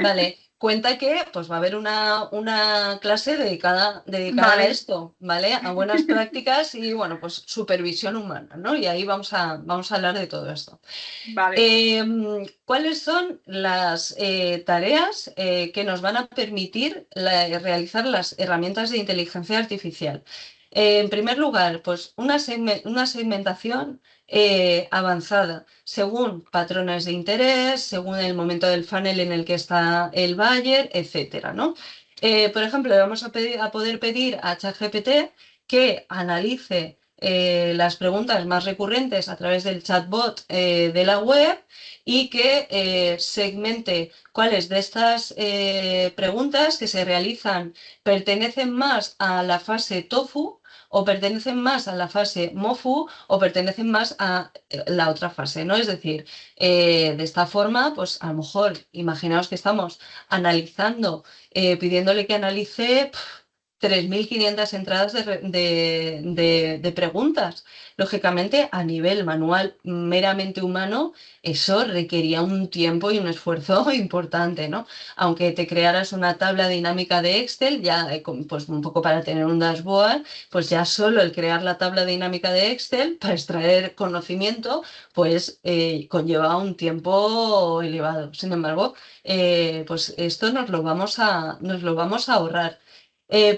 Vale, cuenta que pues va a haber una clase dedicada a Vale, esto, ¿vale? A buenas prácticas y bueno, pues supervisión humana, ¿no? Y ahí vamos a hablar de todo esto. vale. ¿Cuáles son las tareas que nos van a permitir realizar las herramientas de inteligencia artificial? En primer lugar, pues una segmentación avanzada según patrones de interés, según el momento del funnel en el que está el buyer, etcétera, ¿no? Por ejemplo, le vamos a poder pedir a ChatGPT que analice las preguntas más recurrentes a través del chatbot de la web y que segmente cuáles de estas preguntas que se realizan pertenecen más a la fase tofu o pertenecen más a la fase mofu o pertenecen más a la otra fase, ¿no? Es decir, de esta forma, pues a lo mejor, imaginaos que estamos analizando, pidiéndole que analice 3.500 entradas de preguntas. Lógicamente, a nivel manual meramente humano, eso requería un tiempo y un esfuerzo importante, ¿no? Aunque te crearas una tabla dinámica de Excel, ya pues un poco para tener un dashboard, pues ya solo el crear la tabla dinámica de Excel para extraer conocimiento, pues conlleva un tiempo elevado. Sin embargo, pues esto nos lo vamos a ahorrar.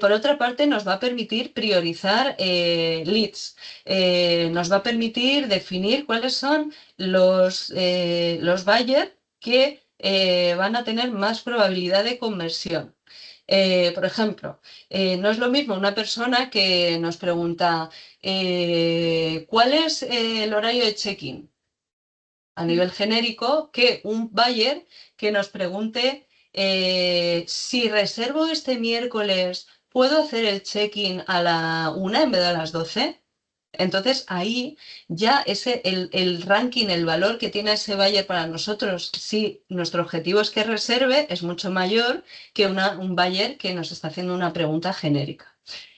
Por otra parte, nos va a permitir priorizar leads. Nos va a permitir definir cuáles son los buyers que van a tener más probabilidad de conversión. Por ejemplo, no es lo mismo una persona que nos pregunta ¿cuál es el horario de check-in? A nivel genérico que un buyer que nos pregunte si reservo este miércoles, ¿puedo hacer el check-in a la 1 en vez de a las 12? Entonces ahí ya el ranking, el valor que tiene ese buyer para nosotros, si nuestro objetivo es que reserve, es mucho mayor que un buyer que nos está haciendo una pregunta genérica.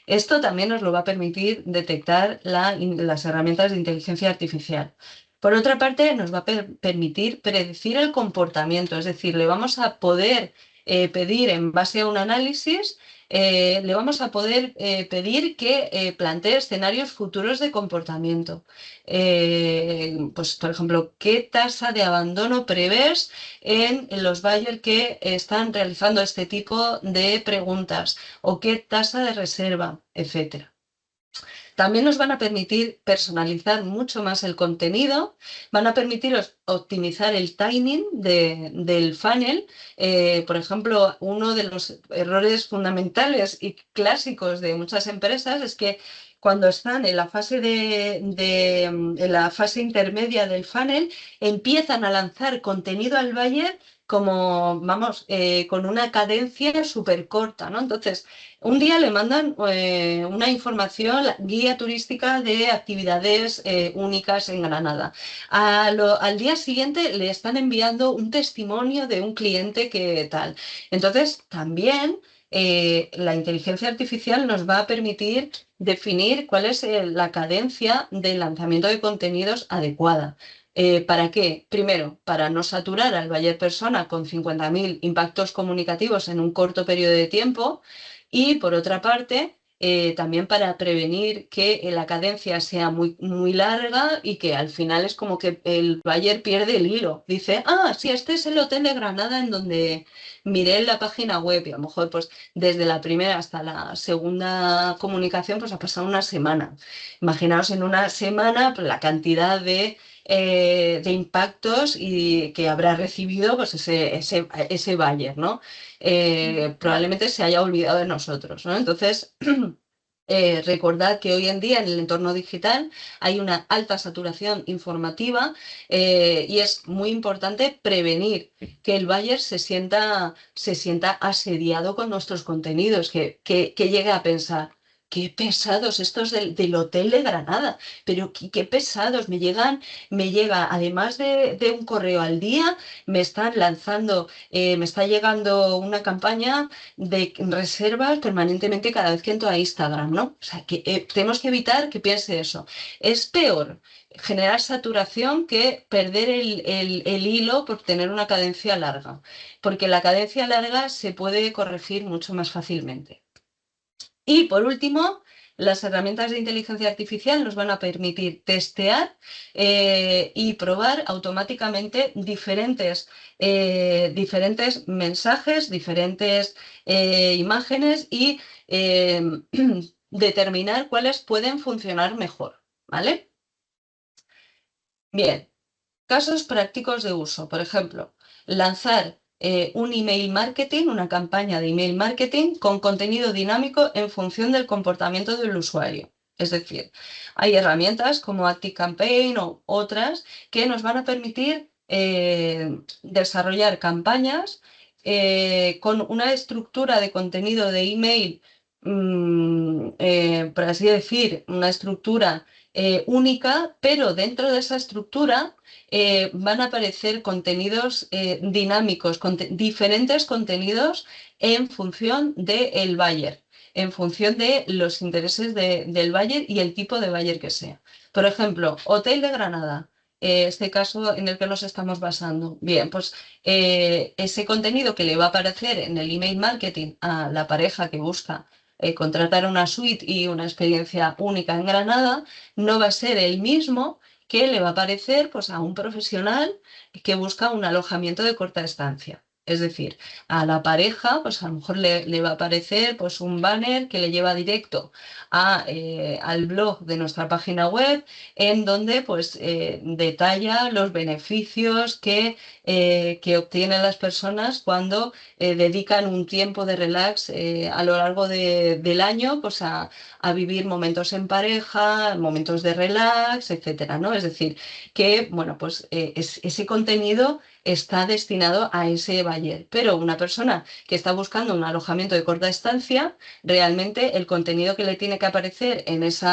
Esto también nos lo va a permitir detectar las herramientas de inteligencia artificial. Por otra parte, nos va a permitir predecir el comportamiento, es decir, le vamos a poder pedir en base a un análisis, le vamos a poder pedir que plantee escenarios futuros de comportamiento. Pues, por ejemplo, ¿qué tasa de abandono prevés en los buyers que están realizando este tipo de preguntas? ¿O qué tasa de reserva, etcétera? También nos van a permitir personalizar mucho más el contenido, van a permitiros optimizar el timing del funnel. Por ejemplo, uno de los errores fundamentales y clásicos de muchas empresas es que cuando están en la fase en la fase intermedia del funnel, empiezan a lanzar contenido al buyer vamos, con una cadencia súper corta, ¿no? Entonces, un día le mandan una información, guía turística de actividades únicas en Granada. Al día siguiente le están enviando un testimonio de un cliente que tal. Entonces, también la inteligencia artificial nos va a permitir definir cuál es la cadencia del lanzamiento de contenidos adecuada. ¿Para qué? Primero, para no saturar al buyer persona con 50.000 impactos comunicativos en un corto periodo de tiempo y, por otra parte, también para prevenir que la cadencia sea muy, muy larga y que al final es como que el buyer pierde el hilo. Dice, ah, sí, este es el hotel de Granada en donde miré en la página web y a lo mejor pues desde la primera hasta la segunda comunicación pues ha pasado una semana. Imaginaos en una semana pues, la cantidad de impactos y que habrá recibido pues ese buyer, ¿no? Probablemente se haya olvidado de nosotros, ¿no? Entonces, recordad que hoy en día en el entorno digital hay una alta saturación informativa y es muy importante prevenir que el buyer se sienta asediado con nuestros contenidos, que llegue a pensar. Qué pesados estos del Hotel de Granada, pero qué pesados, me llega, además de un correo al día, me están lanzando, me está llegando una campaña de reservas permanentemente cada vez que entro a Instagram, ¿no? O sea, que tenemos que evitar que piense eso. Es peor generar saturación que perder el hilo por tener una cadencia larga, porque la cadencia larga se puede corregir mucho más fácilmente. Y por último, las herramientas de inteligencia artificial nos van a permitir testear y probar automáticamente diferentes mensajes, diferentes imágenes y determinar cuáles pueden funcionar mejor, ¿vale? Bien, casos prácticos de uso. Por ejemplo, lanzar un email marketing, una campaña de email marketing con contenido dinámico en función del comportamiento del usuario. Es decir, hay herramientas como ActiveCampaign o otras que nos van a permitir desarrollar campañas con una estructura de contenido de email, por así decir, una estructura única, pero dentro de esa estructura van a aparecer contenidos dinámicos, diferentes contenidos en función del buyer, en función de los intereses del buyer y el tipo de buyer que sea. Por ejemplo, Hotel de Granada. Este caso en el que nos estamos basando. Bien, pues ese contenido que le va a aparecer en el email marketing a la pareja que busca contratar una suite y una experiencia única en Granada, no va a ser el mismo que le va a aparecer pues, a un profesional que busca un alojamiento de corta estancia. Es decir, a la pareja, pues a lo mejor le va a aparecer pues, un banner que le lleva directo al blog de nuestra página web, en donde pues, detalla los beneficios que obtienen las personas cuando dedican un tiempo de relax a lo largo del año pues, a vivir momentos en pareja, momentos de relax, etcétera, ¿no? Es decir, que, bueno, pues ese contenido está destinado a ese buyer, pero una persona que está buscando un alojamiento de corta estancia, realmente el contenido que le tiene que aparecer en ese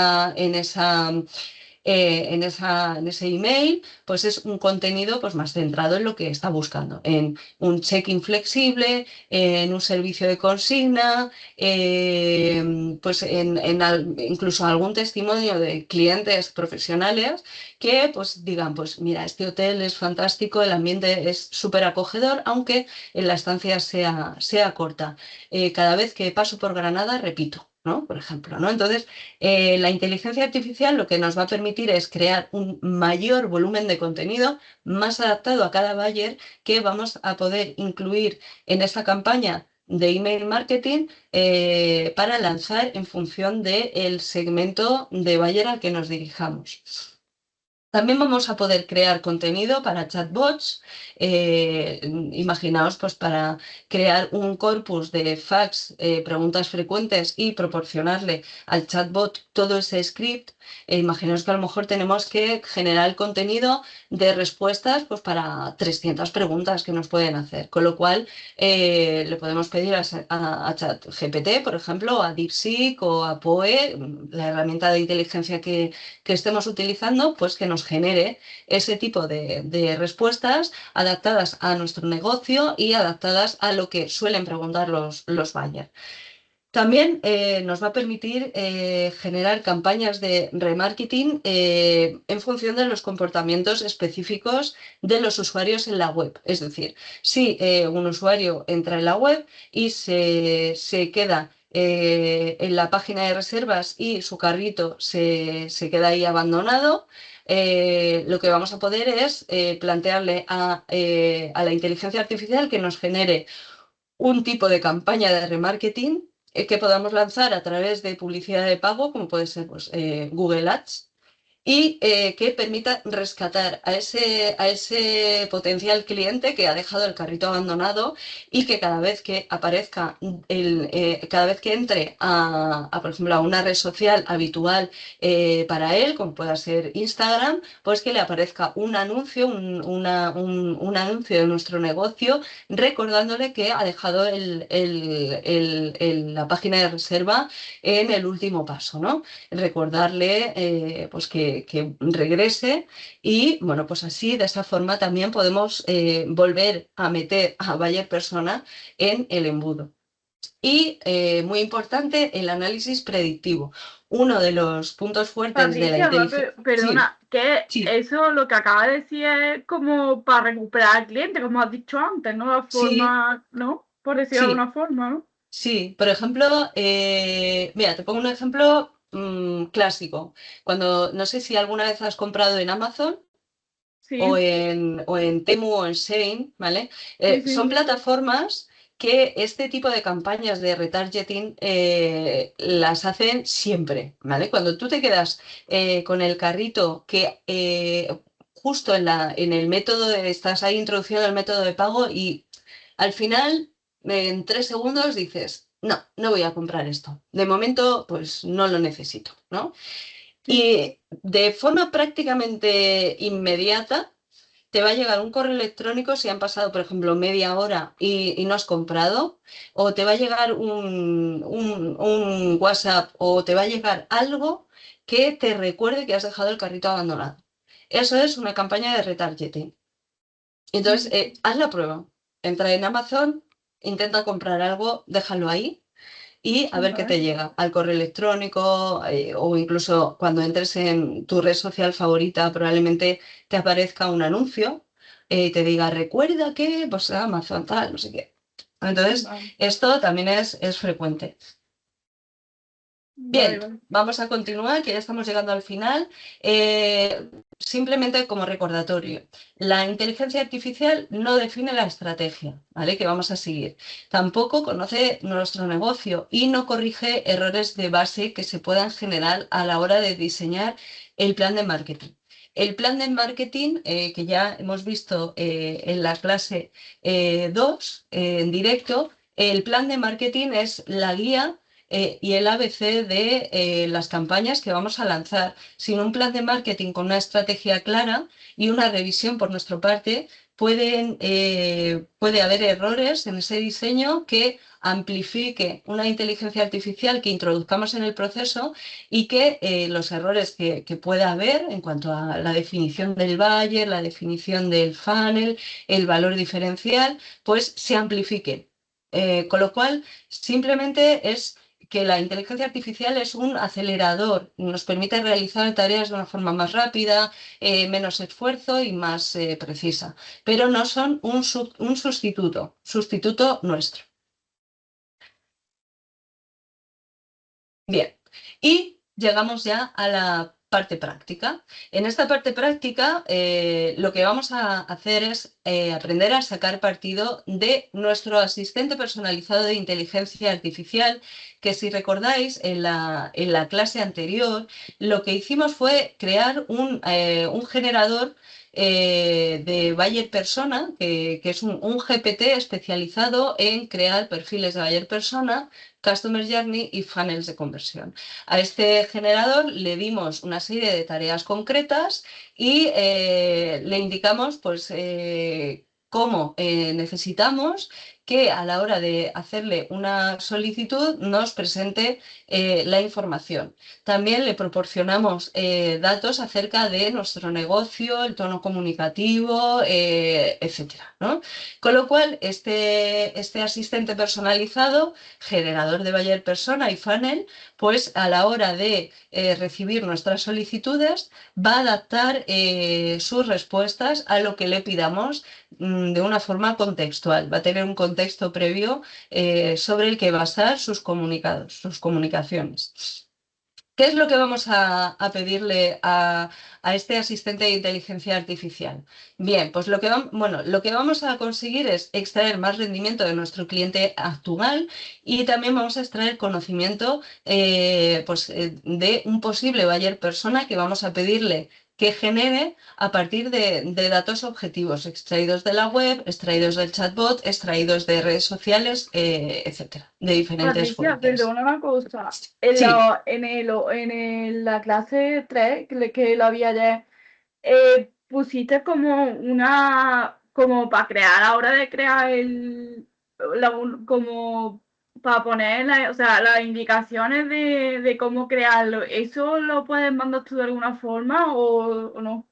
email, pues es un contenido pues, más centrado en lo que está buscando, en un check-in flexible, en un servicio de consigna, pues incluso algún testimonio de clientes profesionales que pues digan, pues mira, este hotel es fantástico, el ambiente es súper acogedor, aunque la estancia sea corta. Cada vez que paso por Granada, repito, ¿no? Por ejemplo, ¿no? Entonces, la inteligencia artificial lo que nos va a permitir es crear un mayor volumen de contenido más adaptado a cada buyer que vamos a poder incluir en esta campaña de email marketing para lanzar en función del segmento de buyer al que nos dirijamos. También vamos a poder crear contenido para chatbots. Imaginaos, pues para crear un corpus de fax, preguntas frecuentes y proporcionarle al chatbot todo ese script, imaginaos que a lo mejor tenemos que generar el contenido de respuestas pues, para 300 preguntas que nos pueden hacer, con lo cual le podemos pedir a ChatGPT, por ejemplo, a DeepSeek o a Poe, la herramienta de inteligencia que estemos utilizando, pues que nos genere ese tipo de respuestas adaptadas a nuestro negocio y adaptadas a lo que suelen preguntar los buyers. También nos va a permitir generar campañas de remarketing en función de los comportamientos específicos de los usuarios en la web. Es decir, si un usuario entra en la web y se queda en la página de reservas y su carrito se queda ahí abandonado, lo que vamos a poder es plantearle a la inteligencia artificial que nos genere un tipo de campaña de remarketing que podamos lanzar a través de publicidad de pago, como puede ser pues, Google Ads, y que permita rescatar a ese potencial cliente que ha dejado el carrito abandonado y que cada vez que aparezca, cada vez que entre por ejemplo, a una red social habitual para él, como pueda ser Instagram, pues que le aparezca un anuncio, un anuncio de nuestro negocio recordándole que ha dejado la página de reserva en el último paso, ¿no? Recordarle pues que regrese y bueno, pues así de esa forma también podemos volver a meter a buyer persona en el embudo. Y muy importante, el análisis predictivo. Uno de los puntos fuertes de la Patricia, inteligencia. Sí, perdona, que sí, eso lo que acaba de decir es como para recuperar al cliente, como has dicho antes, ¿no? La sí, forma, ¿no? Por decirlo de sí, alguna forma, ¿no? sí. Por ejemplo, mira, te pongo un ejemplo clásico. Cuando, no sé si alguna vez has comprado en Amazon Sí, o en Temu o en Shein, ¿vale? sí, sí. Son plataformas que este tipo de campañas de retargeting las hacen siempre, ¿vale? Cuando tú te quedas con el carrito que justo en el método, estás ahí introduciendo el método de pago y al final, en 3 segundos dices, no, no voy a comprar esto. De momento, pues no lo necesito, ¿no? Sí. Y de forma prácticamente inmediata te va a llegar un correo electrónico si han pasado, por ejemplo, media hora y no has comprado, o te va a llegar un WhatsApp o te va a llegar algo que te recuerde que has dejado el carrito abandonado. Eso es una campaña de retargeting. Entonces, Mm, haz la prueba. Entra en Amazon, intenta comprar algo, déjalo ahí y a ver qué vale. te llega al correo electrónico o incluso cuando entres en tu red social favorita probablemente te aparezca un anuncio y te diga recuerda que pues Amazon tal, no sé qué. Entonces, Vale, esto también es frecuente. vale, Bien, vale. vamos a continuar, que ya estamos llegando al final. Simplemente como recordatorio, la inteligencia artificial no define la estrategia, ¿vale? Que vamos a seguir. Tampoco conoce nuestro negocio y no corrige errores de base que se puedan generar a la hora de diseñar el plan de marketing. El plan de marketing que ya hemos visto en la clase 2 en directo, el plan de marketing es la guía y el ABC de las campañas que vamos a lanzar. Sin un plan de marketing con una estrategia clara y una revisión por nuestra parte, puede haber errores en ese diseño que amplifique una inteligencia artificial que introduzcamos en el proceso y que los errores que pueda haber en cuanto a la definición del buyer, la definición del funnel, el valor diferencial, pues se amplifiquen. Con lo cual, simplemente es que la inteligencia artificial es un acelerador, nos permite realizar tareas de una forma más rápida, menos esfuerzo y más precisa, pero no son un sustituto nuestro. Bien, y llegamos ya a la parte práctica. En esta parte práctica, lo que vamos a hacer es aprender a sacar partido de nuestro asistente personalizado de inteligencia artificial, que si recordáis en la clase anterior, lo que hicimos fue crear un generador de Buyer Persona, que es un GPT especializado en crear perfiles de Buyer Persona, Customer Journey y funnels de conversión. A este generador le dimos una serie de tareas concretas y le indicamos pues, cómo necesitamos que a la hora de hacerle una solicitud nos presente la información. También le proporcionamos datos acerca de nuestro negocio, el tono comunicativo, etcétera, ¿no? Con lo cual, este asistente personalizado, generador de Buyer Persona y funnel, pues a la hora de recibir nuestras solicitudes va a adaptar sus respuestas a lo que le pidamos de una forma contextual. Va a tener un contexto previo sobre el que basar sus comunicados, sus comunicaciones. ¿Qué es lo que vamos a pedirle a este asistente de inteligencia artificial? Bien, pues lo que vamos a conseguir es extraer más rendimiento de nuestro cliente actual y también vamos a extraer conocimiento pues, de un posible buyer persona que vamos a pedirle que genere a partir de datos objetivos extraídos de la web, extraídos del chatbot, extraídos de redes sociales, etcétera, de diferentes Patricia, fuentes. perdona una cosa. En Sí. la clase 3 que lo había ayer, pusiste como como para crear, a la hora de crear como para poner o sea, las indicaciones de cómo crearlo. ¿Eso lo puedes mandar tú de alguna forma o no?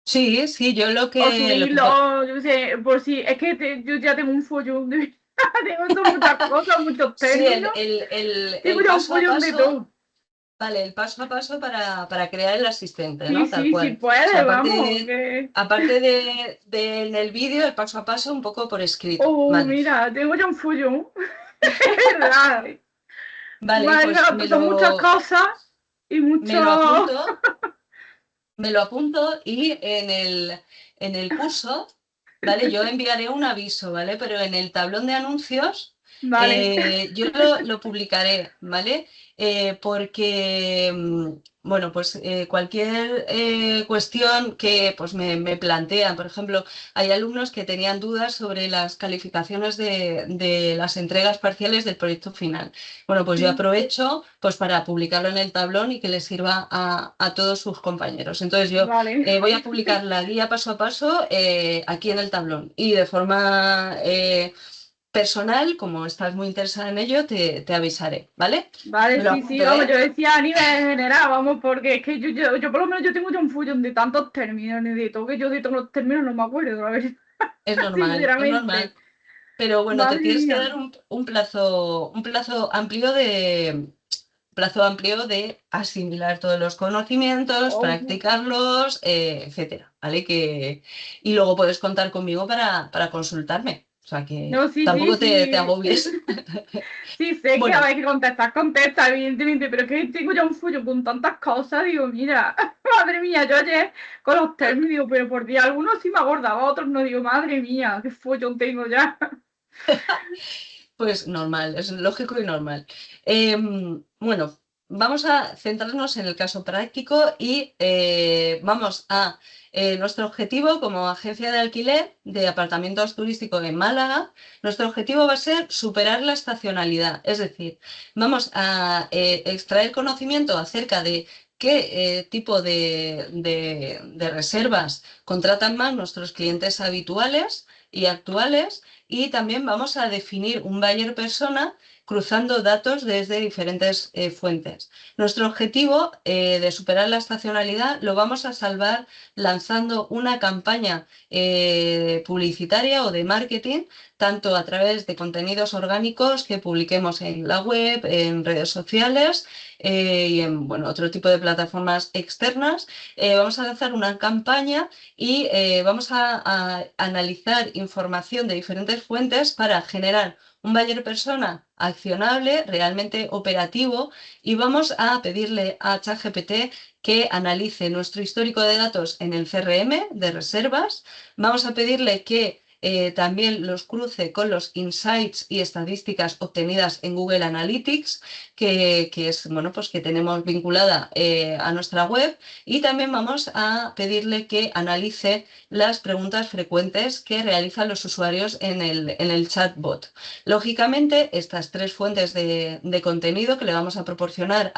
Sí, sí, yo O lo que subirlo, yo qué sé, por si, es que yo ya tengo un follón de, tengo son muchas cosas, muchos sí, términos, tengo el ya un paso a follón de paso, todo. vale, el paso a paso para crear el asistente, Sí, ¿no? Tal sí, sí cual. O sea, puede, vamos, que... aparte de en el vídeo, el paso a paso un poco por escrito. Oh, Vale. mira, tengo ya un follón, es verdad. Vale, Madre pues mía, son muchas cosas y me mucho... lo apunto, me lo apunto y en el curso, ¿vale? Yo enviaré un aviso, ¿vale? Pero en el tablón de anuncios Vale, yo lo publicaré, ¿vale? Porque, bueno, pues cualquier cuestión que pues, me plantean, por ejemplo, hay alumnos que tenían dudas sobre las calificaciones de las entregas parciales del proyecto final. Bueno, pues yo sí, aprovecho pues, para publicarlo en el tablón y que les sirva a todos sus compañeros. Entonces yo vale, voy a publicar la guía paso a paso aquí en el tablón y de forma personal, como estás muy interesada en ello, te avisaré, ¿vale? Me vale, lo sí, sí, apunto, vamos, yo ¿eh? decía a nivel general, vamos, porque es que yo por lo menos yo tengo ya un follón de tantos términos, y de todo, que yo de todos los términos no me acuerdo, a ver, Es sinceramente. normal. Pero bueno, te Madre tienes que mía. dar un plazo amplio de asimilar todos los conocimientos, Oh, practicarlos, etcétera, ¿vale? Y luego puedes contar conmigo para consultarme. O sea que no, sí, sí, tampoco te sí. agobies. Sí, sé que a Bueno, ver que contestar, contesta, evidentemente, pero es que tengo ya un follo con tantas cosas, digo, mira, madre mía, yo ayer con los términos, digo, pero por día algunos sí me acordaba, otros no, digo, madre mía, qué follón tengo ya. pues normal, es lógico y normal. Bueno, vamos a centrarnos en el caso práctico y vamos a nuestro objetivo como agencia de alquiler de apartamentos turísticos en Málaga. Nuestro objetivo va a ser superar la estacionalidad, es decir, vamos a extraer conocimiento acerca de qué tipo de reservas contratan más nuestros clientes habituales y actuales y también vamos a definir un buyer persona cruzando datos desde diferentes fuentes. Nuestro objetivo de superar la estacionalidad lo vamos a salvar lanzando una campaña publicitaria o de marketing, tanto a través de contenidos orgánicos que publiquemos en la web, en redes sociales y en bueno, otro tipo de plataformas externas. Vamos a lanzar una campaña y vamos a analizar información de diferentes fuentes para generar un buyer persona accionable, realmente operativo, y vamos a pedirle a ChatGPT que analice nuestro histórico de datos en el CRM de reservas. Vamos a pedirle que también los cruce con los insights y estadísticas obtenidas en Google Analytics, que es, bueno, pues que tenemos vinculada a nuestra web, y también vamos a pedirle que analice las preguntas frecuentes que realizan los usuarios en el chatbot. Lógicamente, estas tres fuentes de contenido que le vamos a proporcionar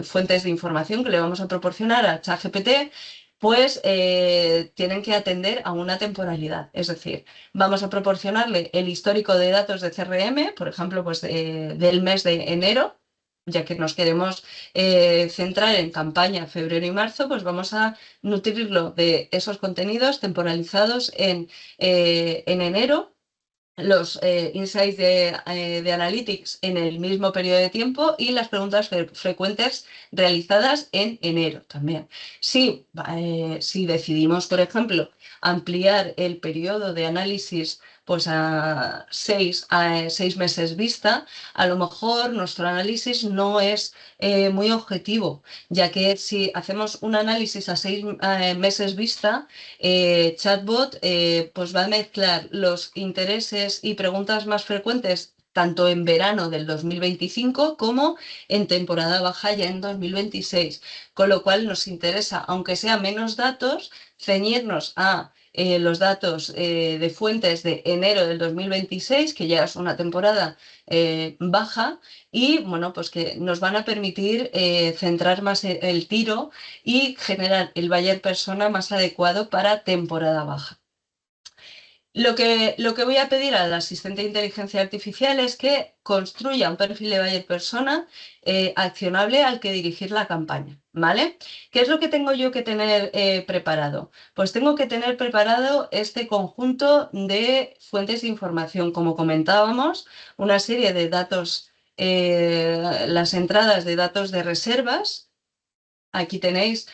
fuentes de información que le vamos a proporcionar a ChatGPT, pues tienen que atender a una temporalidad. Es decir, vamos a proporcionarle el histórico de datos de CRM, por ejemplo, pues del mes de enero, ya que nos queremos centrar en campaña febrero y marzo, pues vamos a nutrirlo de esos contenidos temporalizados en enero, los insights de Analytics en el mismo periodo de tiempo y las preguntas frecuentes realizadas en enero también. Si decidimos, por ejemplo, ampliar el periodo de análisis pues a 6 meses vista, a lo mejor nuestro análisis no es muy objetivo, ya que si hacemos un análisis a 6 meses vista, Chatbot pues va a mezclar los intereses y preguntas más frecuentes tanto en verano del 2025 como en temporada baja ya en 2026, con lo cual nos interesa, aunque sea menos datos, ceñirnos a los datos de fuentes de enero del 2026, que ya es una temporada baja, y bueno, pues que nos van a permitir centrar más el tiro y generar el buyer persona más adecuado para temporada baja. Lo que voy a pedir al asistente de inteligencia artificial es que construya un perfil de buyer persona accionable al que dirigir la campaña, ¿vale? ¿Qué es lo que tengo yo que tener preparado? Pues tengo que tener preparado este conjunto de fuentes de información, como comentábamos, una serie de datos, las entradas de datos de reservas. Aquí tenéis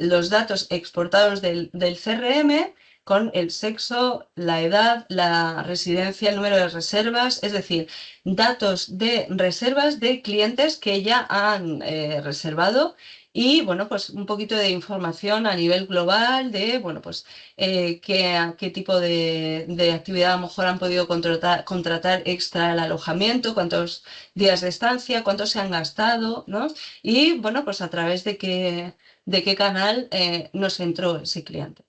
los datos exportados del CRM con el sexo, la edad, la residencia, el número de reservas, es decir, datos de reservas de clientes que ya han reservado, y bueno, pues un poquito de información a nivel global de, bueno, pues qué tipo de actividad a lo mejor han podido contratar extra el alojamiento, cuántos días de estancia, cuántos se han gastado, ¿no? Y bueno, pues a través de qué canal nos entró ese cliente.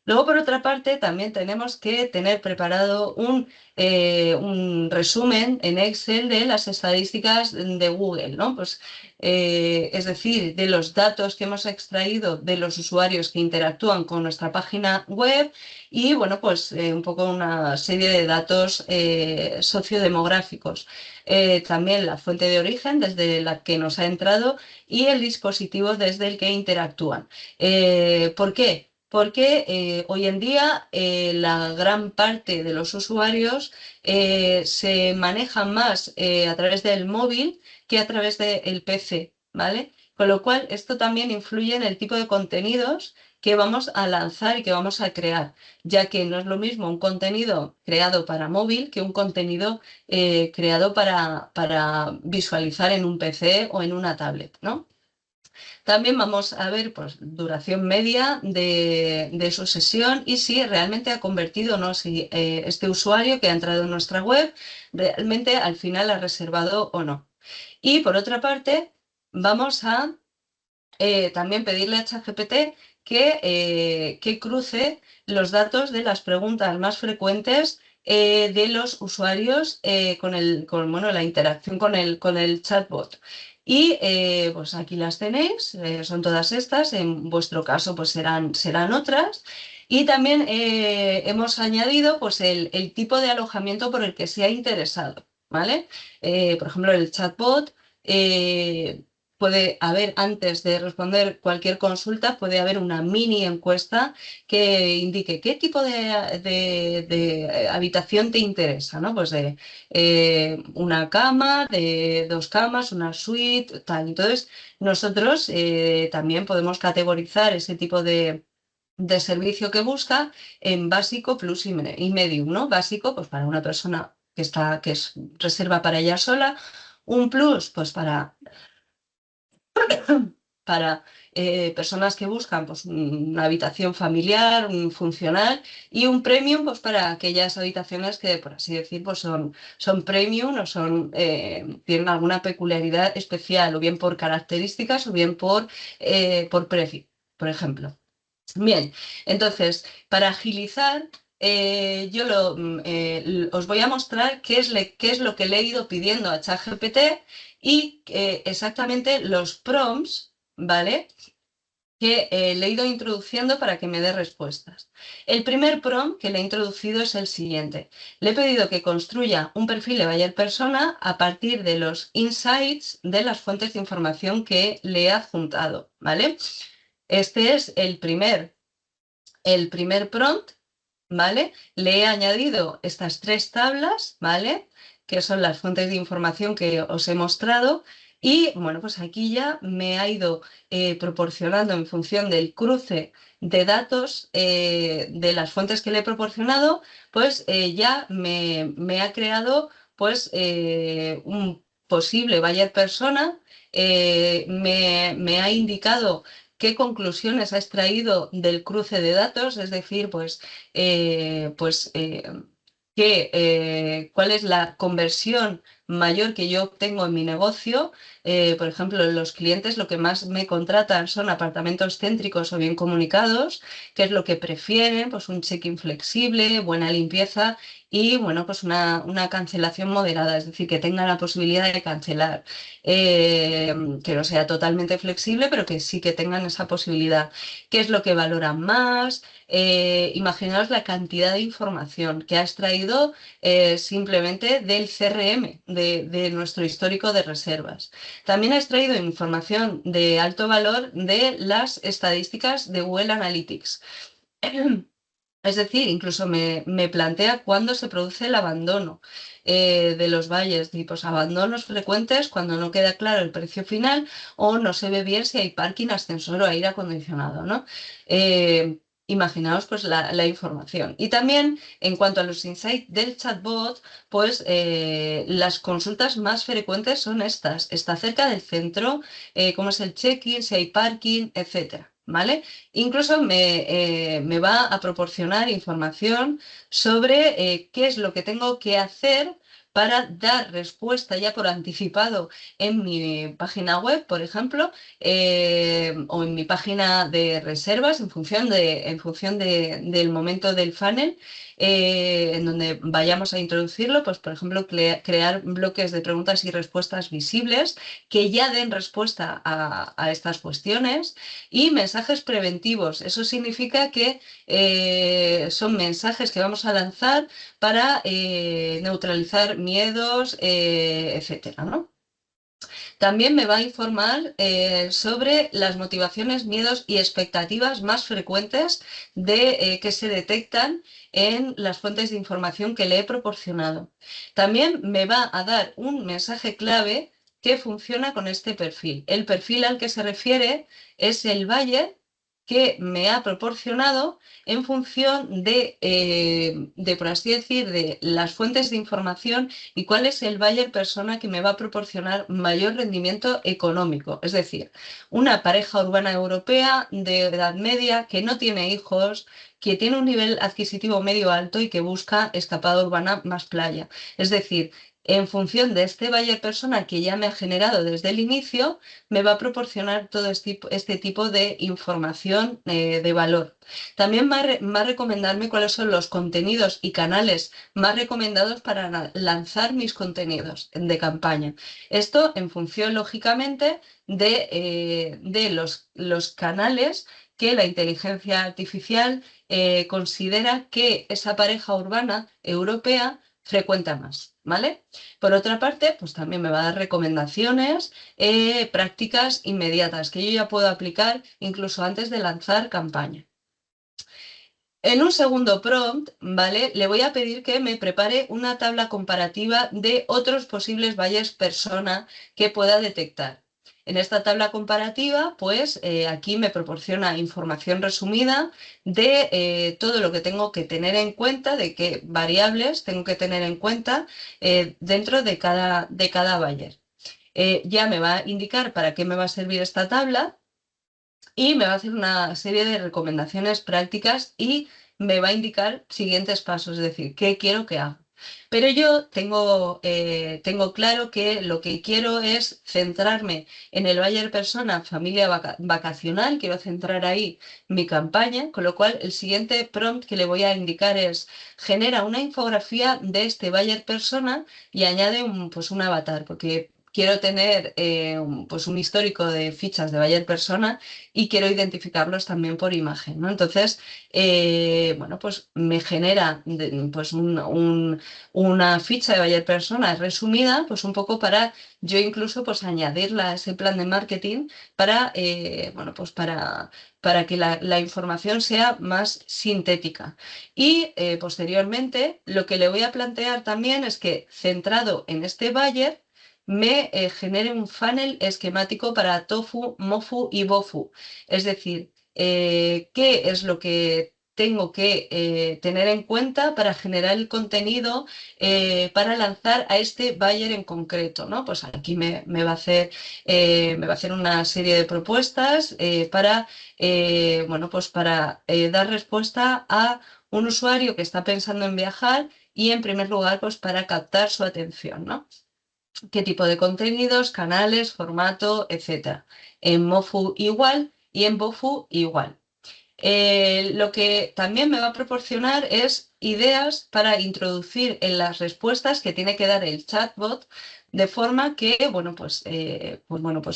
Luego, por otra parte, también tenemos que tener preparado un resumen en Excel de las estadísticas de Google, ¿no? Pues, es decir, de los datos que hemos extraído de los usuarios que interactúan con nuestra página web, y, bueno, pues un poco una serie de datos sociodemográficos. También la fuente de origen desde la que nos ha entrado y el dispositivo desde el que interactúan. ¿Por qué? Porque hoy en día la gran parte de los usuarios se manejan más a través del móvil que a través del PC, ¿vale? Con lo cual, esto también influye en el tipo de contenidos que vamos a lanzar y que vamos a crear, ya que no es lo mismo un contenido creado para móvil que un contenido creado para visualizar en un PC o en una tablet, ¿no? También vamos a ver pues, duración media de su sesión y si realmente ha convertido o no, si este usuario que ha entrado en nuestra web realmente al final ha reservado o no. Y por otra parte, vamos a también pedirle a ChatGPT que cruce los datos de las preguntas más frecuentes de los usuarios bueno, la interacción con el chatbot. Y pues aquí las tenéis, son todas estas, en vuestro caso pues serán otras. Y también hemos añadido pues el tipo de alojamiento por el que se ha interesado, ¿vale? Por ejemplo, el chatbot puede haber, antes de responder cualquier consulta, puede haber una mini encuesta que indique qué tipo de habitación te interesa, ¿no? Pues de una cama, de 2 camas, una suite, tal. Entonces, nosotros también podemos categorizar ese tipo de servicio que busca en básico, plus y medium, ¿no? Básico, pues para una persona que es reserva para ella sola, un plus, pues para personas que buscan pues, una habitación familiar, un funcional y un premium pues, para aquellas habitaciones que, por así decir, pues, son premium o tienen alguna peculiaridad especial, o bien por características o bien por precio, por ejemplo. Bien, entonces, para agilizar, os voy a mostrar qué es lo que le he ido pidiendo a ChatGPT y exactamente los prompts, ¿vale? Que le he ido introduciendo para que me dé respuestas. El primer prompt que le he introducido es el siguiente. Le he pedido que construya un perfil de buyer persona a partir de los insights de las fuentes de información que le he adjuntado, ¿vale? Este es el primer prompt, ¿vale? Le he añadido estas 3 tablas, ¿vale? Que son las fuentes de información que os he mostrado. Y bueno, pues aquí ya me ha ido proporcionando en función del cruce de datos de las fuentes que le he proporcionado, pues ya me ha creado pues un posible buyer persona, me ha indicado qué conclusiones ha extraído del cruce de datos, es decir, cuál es la conversión mayor que yo obtengo en mi negocio. Por ejemplo, los clientes lo que más me contratan son apartamentos céntricos o bien comunicados, que es lo que prefieren, pues un check-in flexible, buena limpieza y bueno, pues una cancelación moderada, es decir, que tengan la posibilidad de cancelar, que no sea totalmente flexible, pero que sí que tengan esa posibilidad. ¿Qué es lo que valoran más? Imaginaos la cantidad de información que ha extraído simplemente del CRM, de nuestro histórico de reservas. También ha extraído información de alto valor de las estadísticas de Google Analytics. Es decir, incluso me plantea cuándo se produce el abandono de los valles, tipos abandonos frecuentes cuando no queda claro el precio final o no se ve bien si hay parking, ascensor o aire acondicionado, ¿no? Imaginaos pues la información. Y también en cuanto a los insights del chatbot, pues las consultas más frecuentes son estas. Está cerca del centro, cómo es el check-in, si hay parking, etcétera. ¿Vale? Incluso me va a proporcionar información sobre qué es lo que tengo que hacer para dar respuesta ya por anticipado en mi página web, por ejemplo, o en mi página de reservas del momento del funnel, en donde vayamos a introducirlo, pues por ejemplo, crear bloques de preguntas y respuestas visibles que ya den respuesta a estas cuestiones. Y mensajes preventivos. Eso significa que son mensajes que vamos a lanzar para neutralizar miedos, etcétera, ¿no? También me va a informar sobre las motivaciones, miedos y expectativas más frecuentes que se detectan en las fuentes de información que le he proporcionado. También me va a dar un mensaje clave que funciona con este perfil. El perfil al que se refiere es el buyer que me ha proporcionado en función por así decir, de las fuentes de información y cuál es el buyer persona que me va a proporcionar mayor rendimiento económico. Es decir, una pareja urbana europea de edad media que no tiene hijos, que tiene un nivel adquisitivo medio alto y que busca escapada urbana más playa. Es decir, en función de este buyer persona que ya me ha generado desde el inicio, me va a proporcionar todo este tipo de información de valor. También va a recomendarme cuáles son los contenidos y canales más recomendados para lanzar mis contenidos de campaña. Esto en función, lógicamente, de los canales que la inteligencia artificial considera que esa pareja urbana europea frecuenta más, ¿vale? Por otra parte, pues también me va a dar recomendaciones, prácticas inmediatas que yo ya puedo aplicar incluso antes de lanzar campaña. En un segundo prompt, ¿vale? Le voy a pedir que me prepare una tabla comparativa de otros posibles buyers persona que pueda detectar. En esta tabla comparativa, pues aquí me proporciona información resumida de todo lo que tengo que tener en cuenta, de qué variables tengo que tener en cuenta dentro de cada buyer. Ya me va a indicar para qué me va a servir esta tabla. y me va a hacer una serie de recomendaciones prácticas y me va a indicar siguientes pasos, es decir, qué quiero que haga. Pero yo tengo claro que lo que quiero es centrarme en el Buyer Persona familia vacacional, quiero centrar ahí mi campaña, con lo cual el siguiente prompt que le voy a indicar es genera una infografía de este Buyer Persona y añade pues un avatar, porque quiero tener pues un histórico de fichas de Buyer Persona y quiero identificarlos también por imagen, ¿no? Entonces, bueno, pues me genera pues una ficha de Buyer Persona resumida, pues un poco para yo incluso pues añadirla a ese plan de marketing para, bueno, pues para que la información sea más sintética. Y posteriormente lo que le voy a plantear también es que centrado en este buyer, me genere un funnel esquemático para tofu, mofu y bofu. Es decir, qué es lo que tengo que tener en cuenta para generar el contenido para lanzar a este buyer en concreto, ¿no? Pues aquí me va a hacer, me va a hacer una serie de propuestas para, bueno, pues para dar respuesta a un usuario que está pensando en viajar y en primer lugar, pues para captar su atención, ¿no? Qué tipo de contenidos, canales, formato, etcétera. En Mofu igual y en Bofu igual. Lo que también me va a proporcionar es ideas para introducir en las respuestas que tiene que dar el chatbot de forma que, bueno, pues a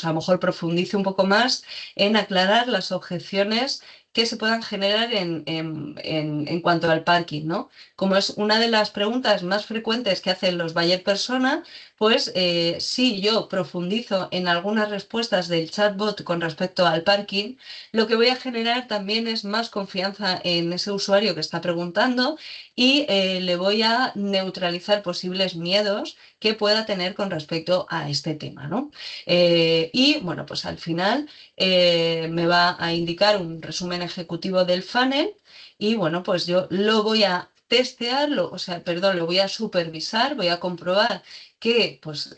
lo mejor profundice un poco más en aclarar las objeciones que se puedan generar en cuanto al parking, ¿no? Como es una de las preguntas más frecuentes que hacen los buyer persona, pues si yo profundizo en algunas respuestas del chatbot con respecto al parking, lo que voy a generar también es más confianza en ese usuario que está preguntando y le voy a neutralizar posibles miedos que pueda tener con respecto a este tema, ¿no? Y bueno, pues al final me va a indicar un resumen ejecutivo del funnel y bueno, pues yo lo voy a testear, o sea, perdón, lo voy a supervisar, voy a comprobar que pues,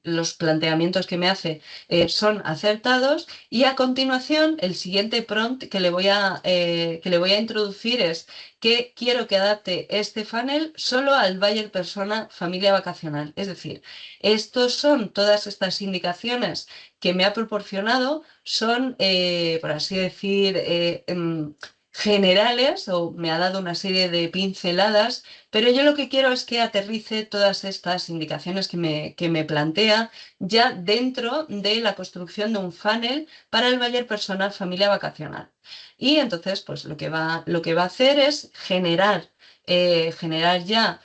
los planteamientos que me hace son acertados y a continuación el siguiente prompt que le voy a introducir es que quiero que adapte este funnel solo al buyer persona familia vacacional. Es decir, estos son todas estas indicaciones que me ha proporcionado, son, por así decir, generales o me ha dado una serie de pinceladas, pero yo lo que quiero es que aterrice todas estas indicaciones que me plantea ya dentro de la construcción de un funnel para el buyer personal familia vacacional. Y entonces, pues lo que va a hacer es generar ya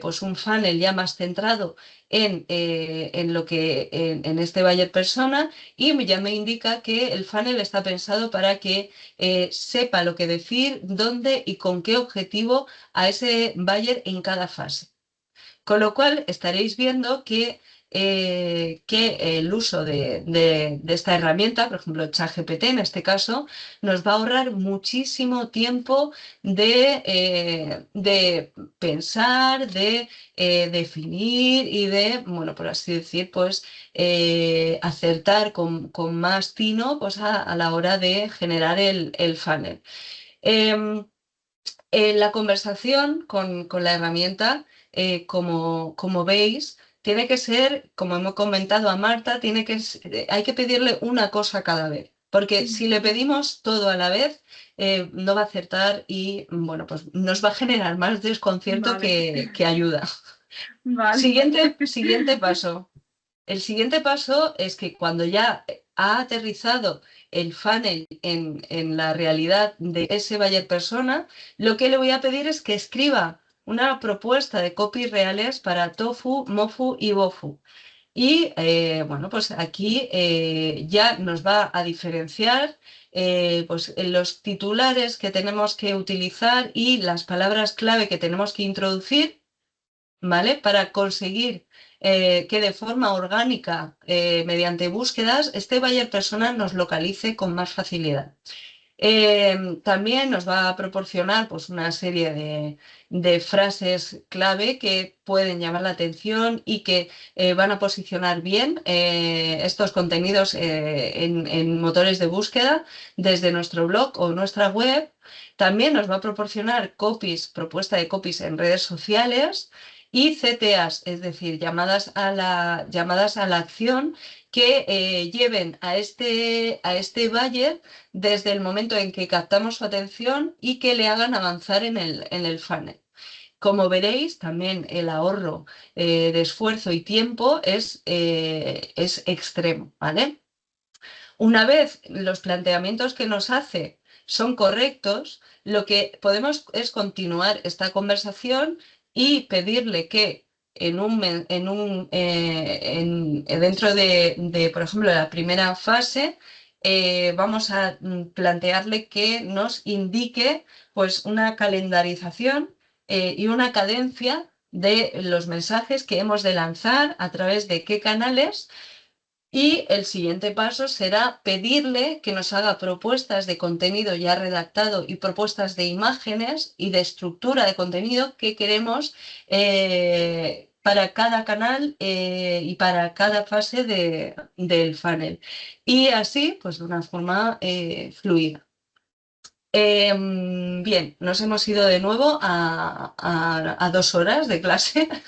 pues un funnel ya más centrado en lo que en este buyer persona y ya me indica que el funnel está pensado para que sepa lo que decir, dónde y con qué objetivo a ese buyer en cada fase. Con lo cual estaréis viendo que el uso de esta herramienta, por ejemplo, ChatGPT en este caso, nos va a ahorrar muchísimo tiempo de pensar, de definir y de, bueno, por así decir, pues acertar con más tino pues, a la hora de generar el funnel. Em, en la conversación con la herramienta, como veis, tiene que ser, como hemos comentado a Marta, hay que pedirle una cosa cada vez. Porque si le pedimos todo a la vez, no va a acertar y bueno, pues nos va a generar más desconcierto Vale, que ayuda. vale. Siguiente paso. El siguiente paso es que cuando ya ha aterrizado el funnel en la realidad de ese buyer persona, lo que le voy a pedir es que escriba una propuesta de copy reales para tofu, mofu y bofu. Y bueno, pues aquí ya nos va a diferenciar pues, en los titulares que tenemos que utilizar y las palabras clave que tenemos que introducir, ¿vale? Para conseguir que de forma orgánica, mediante búsquedas, este buyer persona nos localice con más facilidad. También nos va a proporcionar pues, una serie de frases clave que pueden llamar la atención y que van a posicionar bien estos contenidos en motores de búsqueda desde nuestro blog o nuestra web. También nos va a proporcionar copies, propuesta de copies en redes sociales y CTAs, es decir, llamadas a la acción que lleven a este buyer desde el momento en que captamos su atención y que le hagan avanzar en el funnel. Como veréis, también el ahorro de esfuerzo y tiempo es extremo, ¿vale? Una vez los planteamientos que nos hace son correctos, lo que podemos es continuar esta conversación y pedirle que dentro por ejemplo, la primera fase, vamos a plantearle que nos indique pues, una calendarización y una cadencia de los mensajes que hemos de lanzar, a través de qué canales. Y el siguiente paso será pedirle que nos haga propuestas de contenido ya redactado y propuestas de imágenes y de estructura de contenido que queremos para cada canal y para cada fase del funnel. Y así, pues de una forma fluida. Bien, nos hemos ido de nuevo a 2 horas de clase.